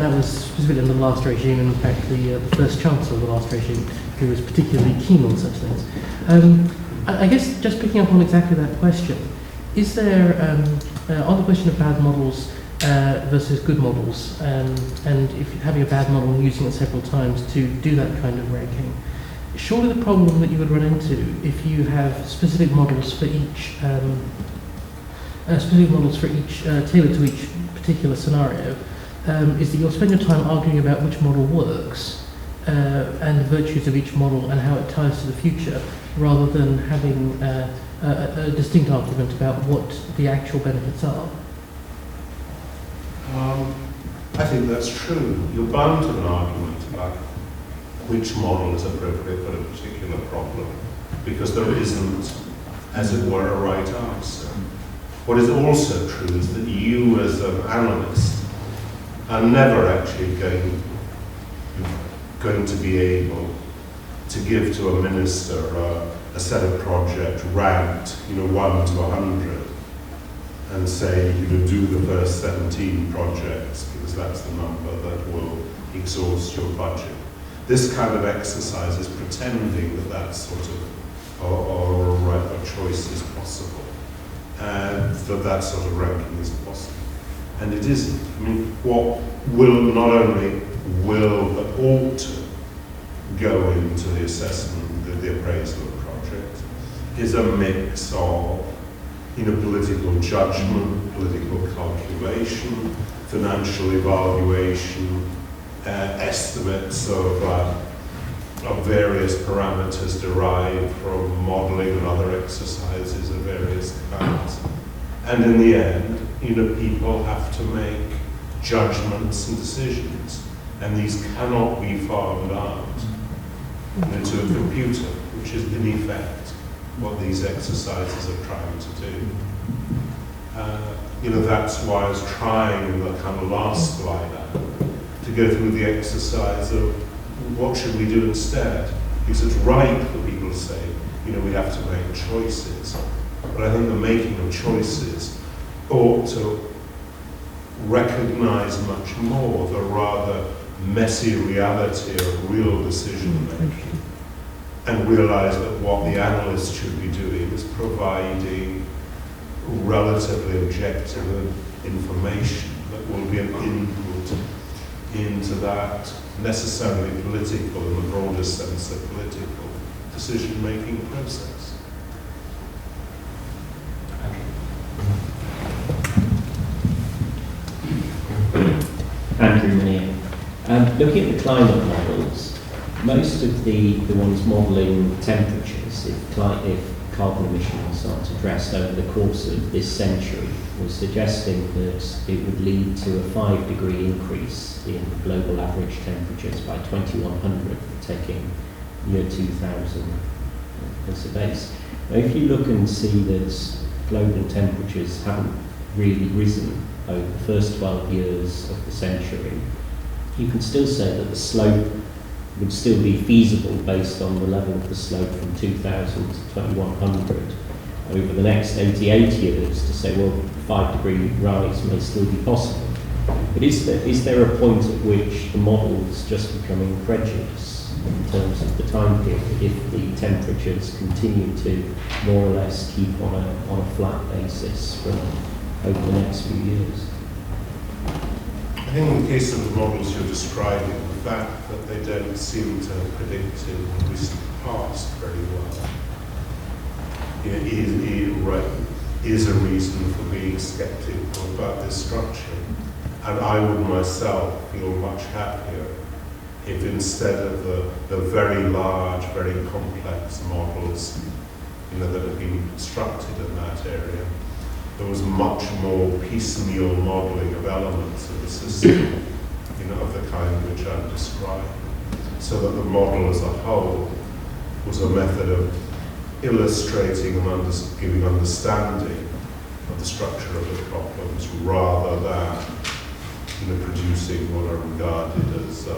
that was specifically in the last regime, and in fact the first chancellor of the last regime, who was particularly keen on such things. I guess just picking up on exactly that question, is there, on the question of bad models versus good models, and if you're having a bad model and using it several times to do that kind of ranking, surely the problem that you would run into if you have specific models for each tailored to each particular scenario, is that you'll spend your time arguing about which model works and the virtues of each model and how it ties to the future, rather than having a distinct argument about what the actual benefits are. I think that's true. You're bound to an argument about which model is appropriate for a particular problem, because there isn't, as it were, a right answer. What is also true is that you, as an analyst, are never actually going to be able to give to a minister a set of projects ranked, 1 to 100, and say, do the first 17 projects because that's the number that will exhaust your budget. This kind of exercise is pretending that that sort of or choice is possible, and that sort of ranking is possible. And it isn't. I mean, what will not only will but ought to go into the assessment, the appraisal of a project, is a mix of political judgment, political calculation, financial evaluation, estimates of various parameters derived from modelling and other exercises of various kinds. And in the end, people have to make judgments and decisions, and these cannot be farmed out into a computer, which is in effect what these exercises are trying to do. That's why I was trying in the kind of last slide to go through the exercise of what should we do instead? Because it's right that people say, we have to make choices. But I think the making of choices ought to recognize much more the rather messy reality of real decision making, and realize that what the analyst should be doing is providing relatively objective information that will be an input into that necessarily political, in the broadest sense, of political decision-making process. Andrew Manier. Looking at the climate models, most of the ones modelling temperatures, if carbon emissions aren't addressed over the course of this century, was suggesting that it would lead to a 5-degree increase in global average temperatures by 2100, taking year 2000 as a base. Now, if you look and see that global temperatures haven't really risen over the first 12 years of the century, you can still say that the slope would still be feasible based on the level of the slope from 2000 to 2100 over the next 88 years to say, well, 5-degree rise may still be possible. But is there a point at which the model's just becoming prejudiced in terms of the time period if the temperatures continue to more or less keep on a flat basis from over the next few years? I think in the case of the models you're describing, the fact that they don't seem to have predicted the recent past very well is a reason for being sceptical about this structure. And I would myself feel much happier if instead of the very large, very complex models that have been constructed in that area, there was much more piecemeal modelling of elements of the system, of the kind which I've described, so that the model as a whole was a method of illustrating and giving understanding of the structure of the problems, rather than producing what are regarded as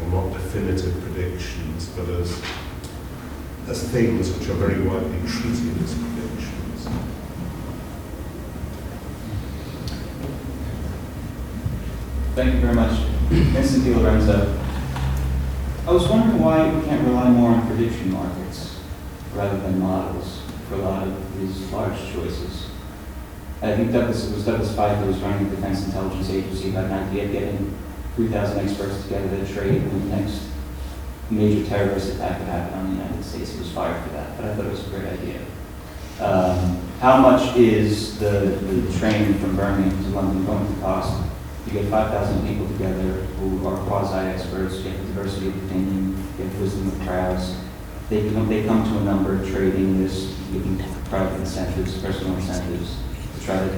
or not definitive predictions, but as things which are very widely treated as predictions. Thank you very much. Vincent Di Lorenzo. I was wondering why we can't rely more on prediction markets rather than models for a lot of these large choices. I think it was Douglas Feith who was running the Defense Intelligence Agency about an idea of getting 3,000 experts together to trade when the next major terrorist attack would happen on the United States. He was fired for that, but I thought it was a great idea. How much is the train from Birmingham to London going to cost? You get 5,000 people together who are quasi-experts, you get diversity of opinion, you get wisdom of crowds. They come to a number, trading this, giving private incentives, personal incentives, to try to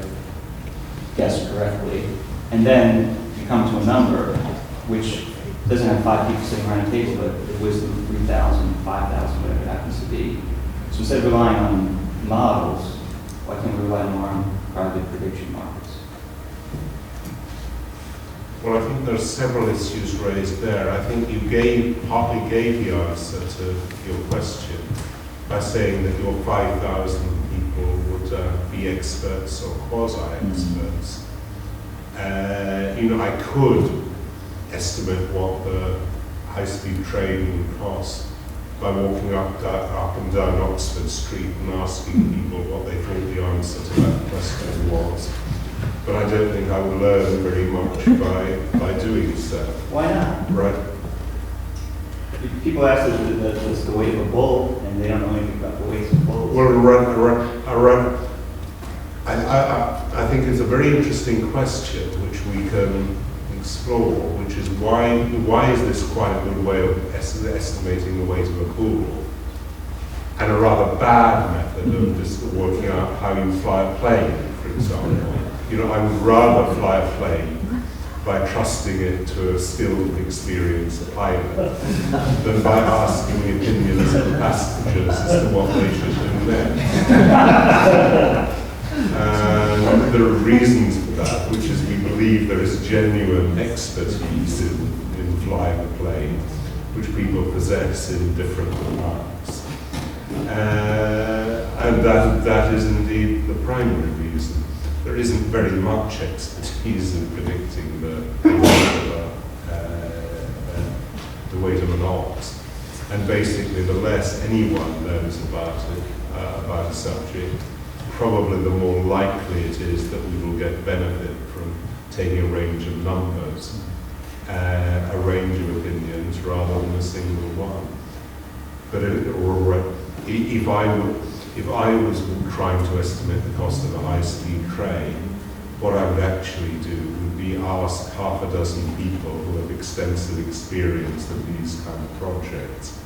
guess correctly. And then you come to a number which doesn't have 5 people sitting around a table, but the wisdom of 3,000, 5,000, whatever it happens to be. So instead of relying on models, why can't we rely more on private prediction markets? Well, I think there's several issues raised there. I think you partly gave the answer to your question by saying that your 5,000 people would be experts or quasi-experts. I could estimate what the high-speed train would cost by walking up and down Oxford Street and asking people what they thought the answer to that question was. But I don't think I will learn very much by doing so. Why not? Right. People ask us the weight of a bull, and they don't know anything about the weights of bulls. Well, I think it's a very interesting question which we can explore, which is why is this quite a good way of estimating the weight of a bull, and a rather bad method of just working out how you fly a plane, for example. I would rather fly a plane by trusting it to a skilled, experienced pilot than by asking the opinions of the passengers as to what they should do next. And there are reasons for that, which is we believe there is genuine expertise in flying a plane, which people possess in different parts. And that is indeed the primary reason. There isn't very much expertise in predicting the weight of an ox. And basically, the less anyone knows about a subject, probably the more likely it is that we will get benefit from taking a range of numbers, a range of opinions, rather than a single one. But if I was trying to estimate the cost of a high-speed train, what I would actually do would be ask half a dozen people who have extensive experience of these kind of projects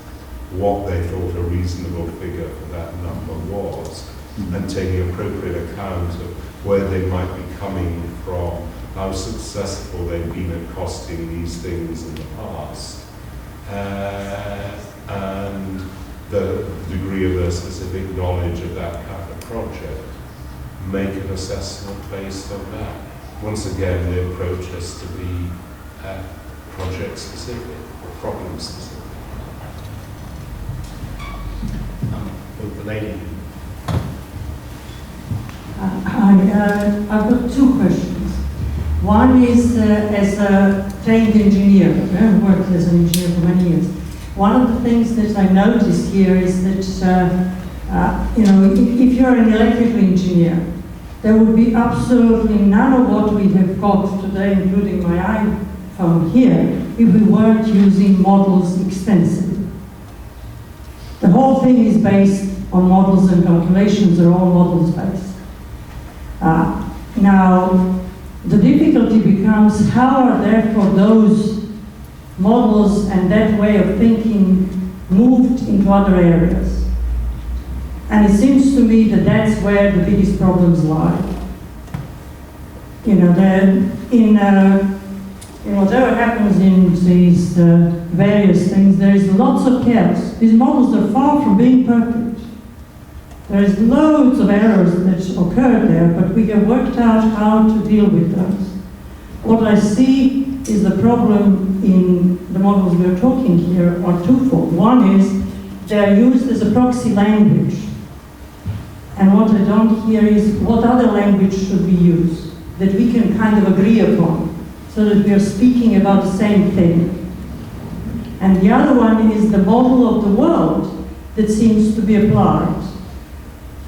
what they thought a reasonable figure for that number was, and taking appropriate account of where they might be coming from, how successful they've been at costing these things in the past, and the degree of their specific knowledge of that kind of project. Make an assessment based on that. Once again, the approach has to be project specific or problem specific. The lady. Hi, I've got 2 questions. One is as a trained engineer, I've worked as an engineer for many years. One of the things that I noticed here is that, if you're an electrical engineer, there would be absolutely none of what we have got today, including my iPhone here, if we weren't using models extensively. The whole thing is based on models and calculations, are all models based. Now, the difficulty becomes how are therefore those models and that way of thinking moved into other areas. And it seems to me that that's where the biggest problems lie. Whatever happens in these various things, there is lots of chaos. These models are far from being perfect. There's loads of errors that occur there, but we have worked out how to deal with those. What I see is the problem in the models we're talking here are twofold. One is they're used as a proxy language. And what I don't hear is what other language should we use that we can kind of agree upon so that we are speaking about the same thing. And the other one is the model of the world that seems to be applied.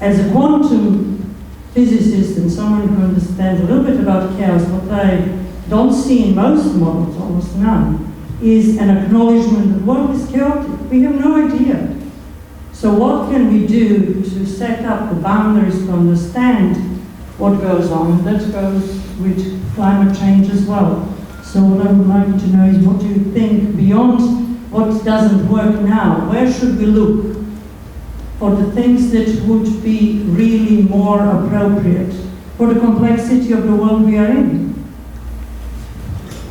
As a quantum physicist and someone who understands a little bit about chaos, what I don't see in most models, almost none, is an acknowledgement that the world is chaotic. We have no idea. So what can we do to set up the boundaries to understand what goes on? That goes with climate change as well. So what I would like to know is what do you think beyond what doesn't work now? Where should we look for the things that would be really more appropriate for the complexity of the world we are in?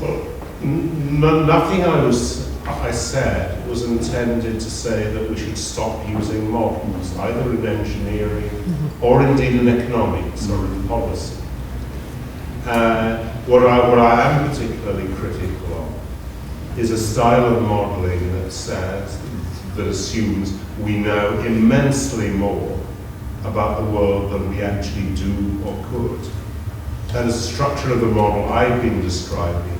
Well, nothing I said was intended to say that we should stop using models, either in engineering or indeed in economics or in policy. What I am particularly critical of is a style of modelling that assumes we know immensely more about the world than we actually do or could. And the structure of the model I've been describing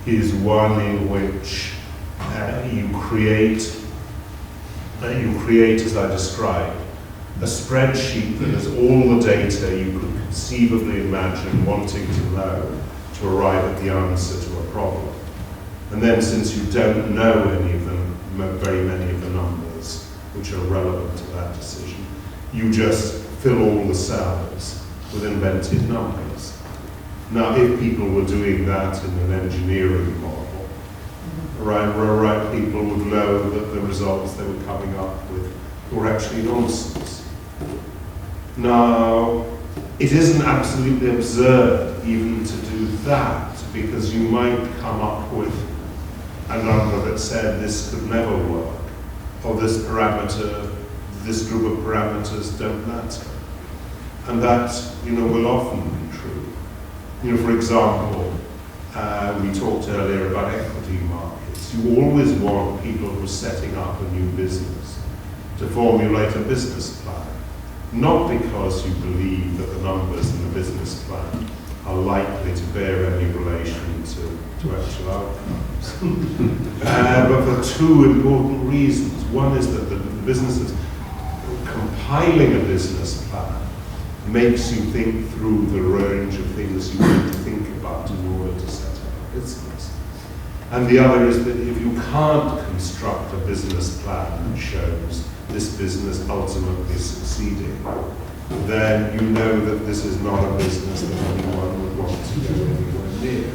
is one in which you create, as I described, a spreadsheet that has all the data you could conceivably imagine wanting to know to arrive at the answer to a problem. And then, since you don't know any of them, very many of the numbers which are relevant to that decision, you just fill all the cells with invented numbers. Now, if people were doing that in an engineering model, right, people would know that the results they were coming up with were actually nonsense. Now, it isn't absolutely absurd even to do that, because you might come up with a number that said this could never work, or this parameter, this group of parameters don't matter. And that, will often be true. For example, we talked earlier about equity markets. You always want people who are setting up a new business to formulate a business plan, not because you believe that the numbers in the business plan are likely to bear any relation to actual outcomes. But for two important reasons. One is that the businesses compiling a business plan makes you think through the range of things you need to think about in order to set up a business. And the other is that if you can't construct a business plan that shows this business ultimately succeeding, then you know that this is not a business that anyone would want to go anywhere near.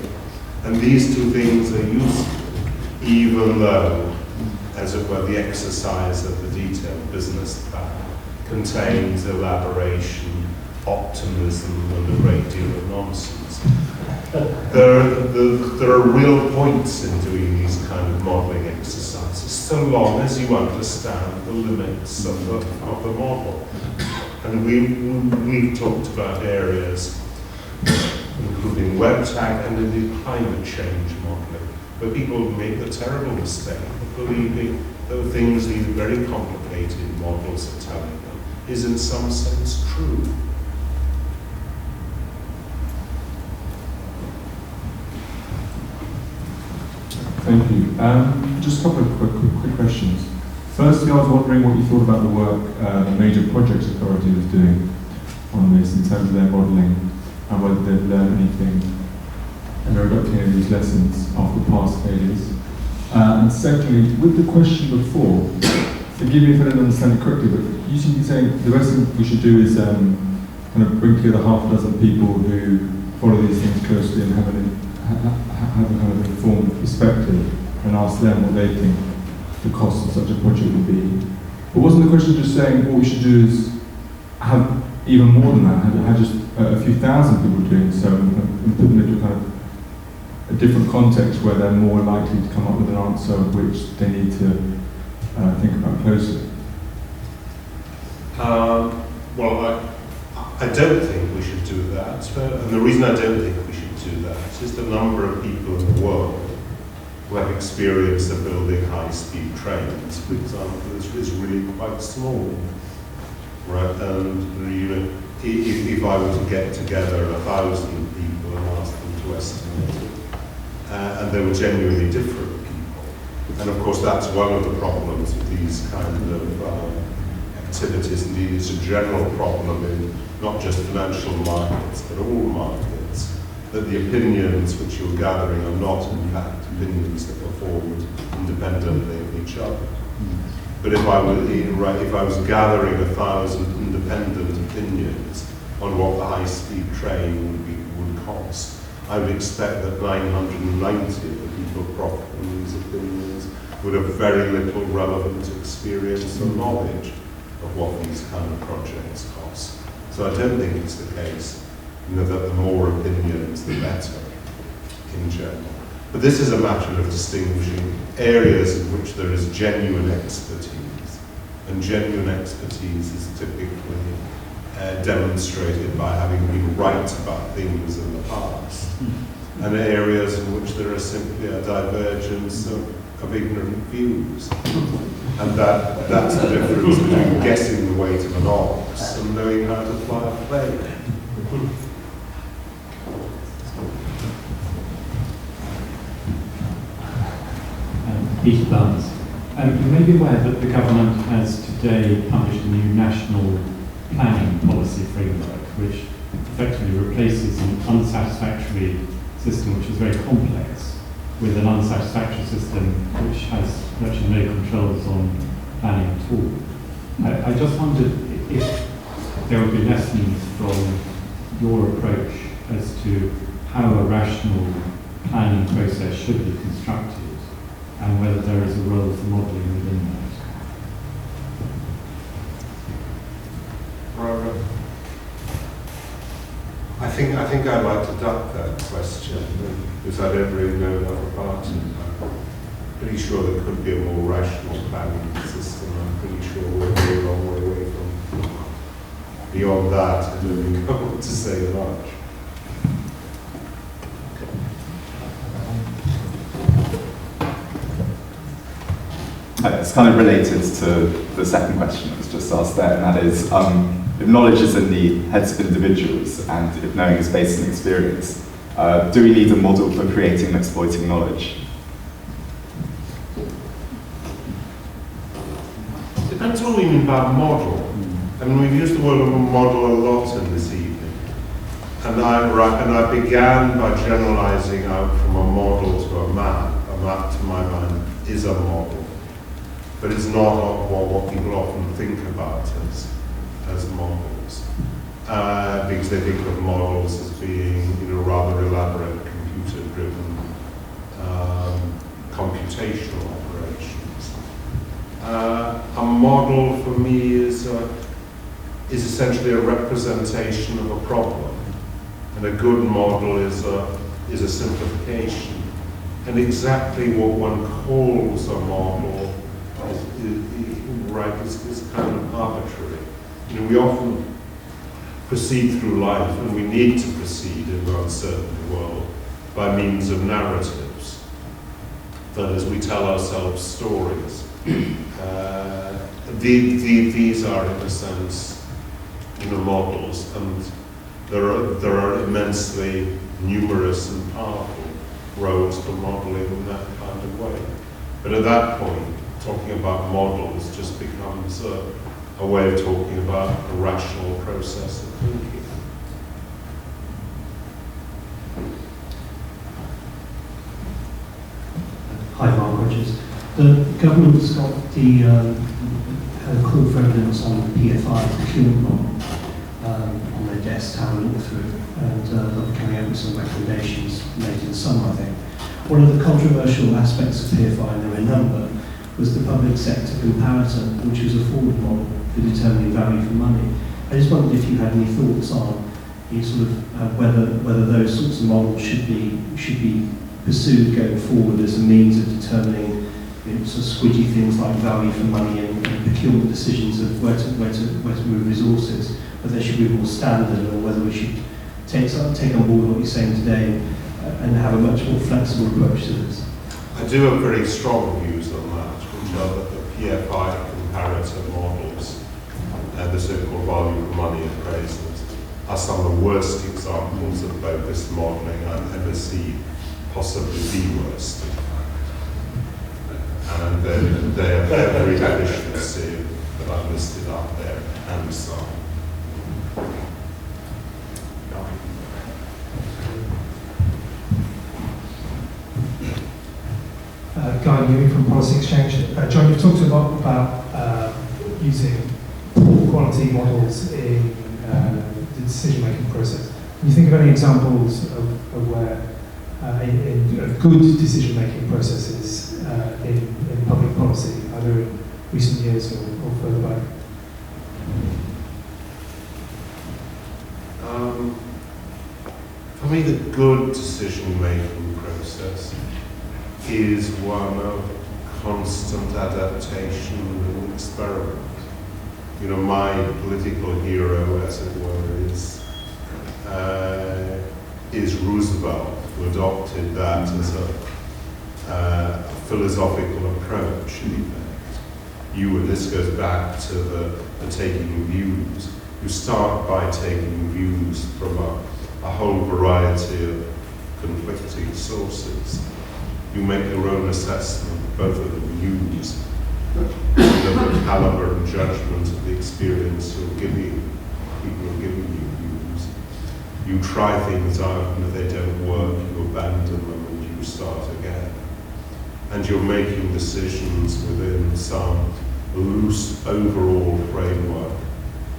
And these two things are useful, even though, as it were, the exercise of the detailed business plan contains elaboration, optimism, and a great deal of nonsense. There are real points in doing these kind of modelling exercises, so long as you understand the limits of the model. And we've talked about areas, including web tag and indeed climate change modelling, where people make the terrible mistake of believing that the things these very complicated models are telling them is in some sense true. Thank you. Just a couple of quick questions. Firstly, I was wondering what you thought about the work the Major Projects Authority was doing on this in terms of their modelling, and whether they've learned anything and are adopting any of these lessons after past failures. And secondly, with the question before, forgive me if I didn't understand it correctly, but you seem to be saying the best thing we should do is kind of bring together half a dozen people who follow these things closely and have a kind of informed perspective and ask them what they think the cost of such a project would be. But wasn't the question just saying what we should do is have even more than that, have just a few thousand people doing so and put them into kind of a different context where they're more likely to come up with an answer which they need to think about closely? Well, I don't think we should do that, and the reason I don't think we should do that just the number of people in the world who have experience of building high-speed trains, for example, is really quite small, right? And you know, if I were to get together 1,000 people and ask them to estimate it, and they were genuinely different people, and of course that's one of the problems with these kind of activities. Indeed, it's a general problem in not just financial markets, but all markets, that the opinions which you're gathering are not, in fact, opinions that are formed independently of each other. But if I was gathering 1,000 independent opinions on what the high-speed train would cost, I would expect that 990 of the people proffering these opinions would have very little relevant experience or knowledge of what these kind of projects cost. So I don't think it's the case, you know, that the more opinions, the better, in general. But this is a matter of distinguishing areas in which there is genuine expertise, and genuine expertise is typically demonstrated by having been right about things in the past, and areas in which there is simply a divergence of ignorant views. And that's the difference between guessing the weight of an ox and knowing how to fly a plane. Peter Barnes. You may be aware that the government has today published a new national planning policy framework, which effectively replaces an unsatisfactory system which is very complex with an unsatisfactory system which has virtually no controls on planning at all. I just wondered if there would be lessons from your approach as to how a rational planning process should be constructed, and whether there is a role for modelling within that. I think I'd like to duck that question because I don't really know enough about it. I'm pretty sure there could be a more rational planning system. I'm pretty sure we're a very long way away from beyond that. I don't think I want to say much. It's kind of related to the second question that was just asked there, and that is, if knowledge is in the heads of individuals and if knowing is based on experience, do we need a model for creating and exploiting knowledge? Depends what we mean by model. I mean, we've used the word model a lot in this evening. And I began by generalizing out from a model to a map. A map, to my mind, is a model. But it's not what people often think about as models, because they think of models as being, you know, rather elaborate, computer-driven, computational operations. A model for me is essentially a representation of a problem, and a good model is a simplification. And exactly what one calls a model is kind of arbitrary. You know, we often proceed through life, and we need to proceed in an uncertain world by means of narratives. That is, we tell ourselves stories. These are, in a sense, you know, models, and there are immensely numerous and powerful roads for modeling in that kind of way. But at that point, talking about models just becomes a way of talking about a rational process of thinking. Hi, Mark Rogers. The government's got the call for evidence on the PFI procurement model on their desk to have a look through, and they're coming out with some recommendations late in summer, I think. One of the controversial aspects of PFI, and there were a number, was the public sector comparator, which was a forward model for determining value for money. I just wondered if you had any thoughts on sort of whether those sorts of models should be pursued going forward as a means of determining, you know, sort of squidgy things like value for money and procurement decisions of where to move resources, whether they should be more standard, or whether we should take on board what you're saying today and have a much more flexible approach to this. I do have very strong views on that, which are that the PFI comparator models and the so-called value for money appraisals are some of the worst examples of bogus modelling I've ever seen, possibly the worst, in fact. And they have every deficiency that I've listed up there, and so on. Guy Newey from Policy Exchange. John, you've talked a lot about using poor quality models in the decision-making process. Can you think of any examples of where in good decision-making processes in public policy, either in recent years or further back? For me, the good decision-making process is one of constant adaptation and experiment. You know, my political hero, as it were, is Roosevelt, who adopted that as a philosophical approach, in effect. This goes back to the taking views. You start by taking views from a whole variety of conflicting sources. You make your own assessment, both of the views, the caliber and judgment of the experience you're giving, people are giving you views. You try things out, and if they don't work, you abandon them and you start again. And you're making decisions within some loose overall framework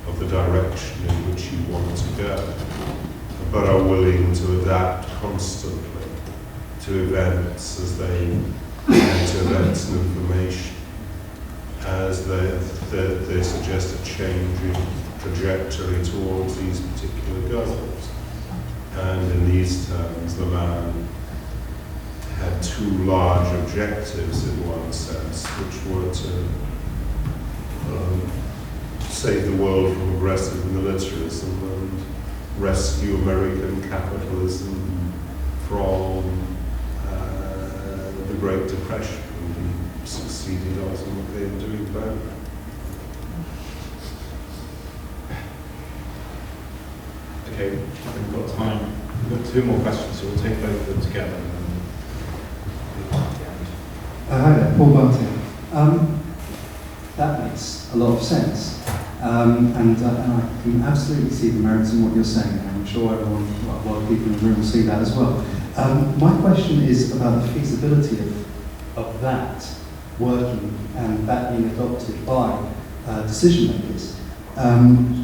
of the direction in which you want to go, but are willing to adapt constantly to events as they enter events and information, as they suggest a changing trajectory towards these particular goals. And in these terms, the man had two large objectives in one sense, which were to save the world from aggressive militarism and rescue American capitalism from the Great Depression, and he succeeded ultimately in doing both. Okay, we've got time. We've got two more questions, so we'll take both of them together. Hi there, Paul Barton. That makes a lot of sense. And I can absolutely see the merits in what you're saying, and I'm sure everyone, well, a lot of people in the room will see that as well. My question is about the feasibility of that working and that being adopted by decision makers.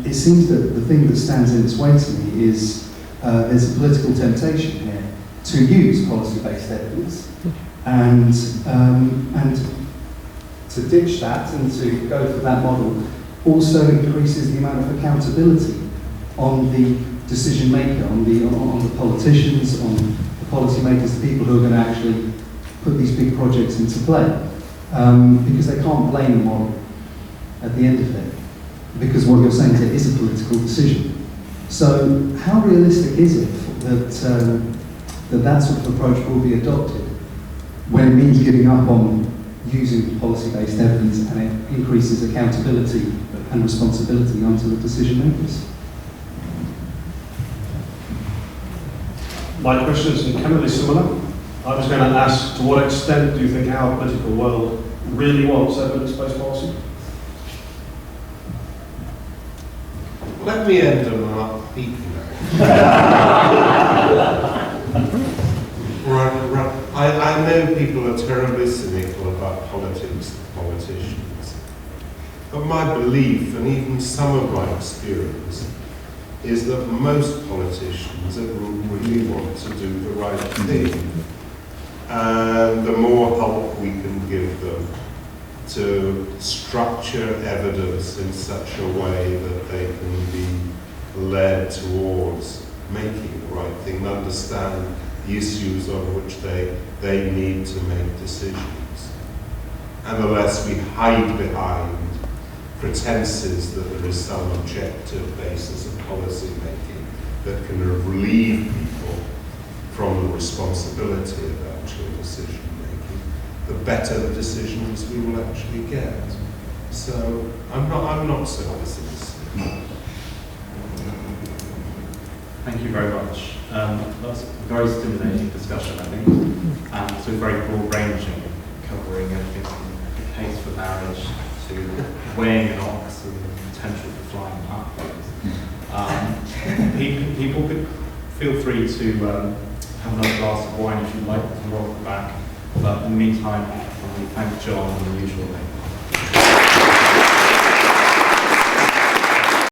It seems that the thing that stands in its way to me is there's a political temptation here to use policy-based evidence and to ditch that and to go for that model also increases the amount of accountability on the decision maker, on the politicians, on the policy makers, the people who are going to actually put these big projects into play, because they can't blame the model at the end of it, because what you're saying is it is a political decision. So how realistic is it that that sort of approach will be adopted when it means giving up on using policy-based evidence and it increases accountability and responsibility onto the decision makers? My question is incredibly similar. I was going to ask, to what extent do you think our political world really wants evidence-based policy? Let me end on an upbeat note. Right. I know people are terribly cynical about politics and politicians, but my belief, and even some of my experience, is that most politicians really want to do the right thing. And the more help we can give them to structure evidence in such a way that they can be led towards making the right thing, and understand the issues on which they need to make decisions. And the less we hide behind pretenses that there is some objective basis of policy making that can relieve people from the responsibility of actual decision making, the better the decisions we will actually get. So I'm not so pessimistic. Thank you very much. That's a very stimulating discussion, I think. So very broad-ranging, covering everything from the case for marriage to weighing an ox and the potential for flying pathways. People could feel free to have another glass of wine if you'd like, and welcome back. But in the meantime, we thank John and the usual way.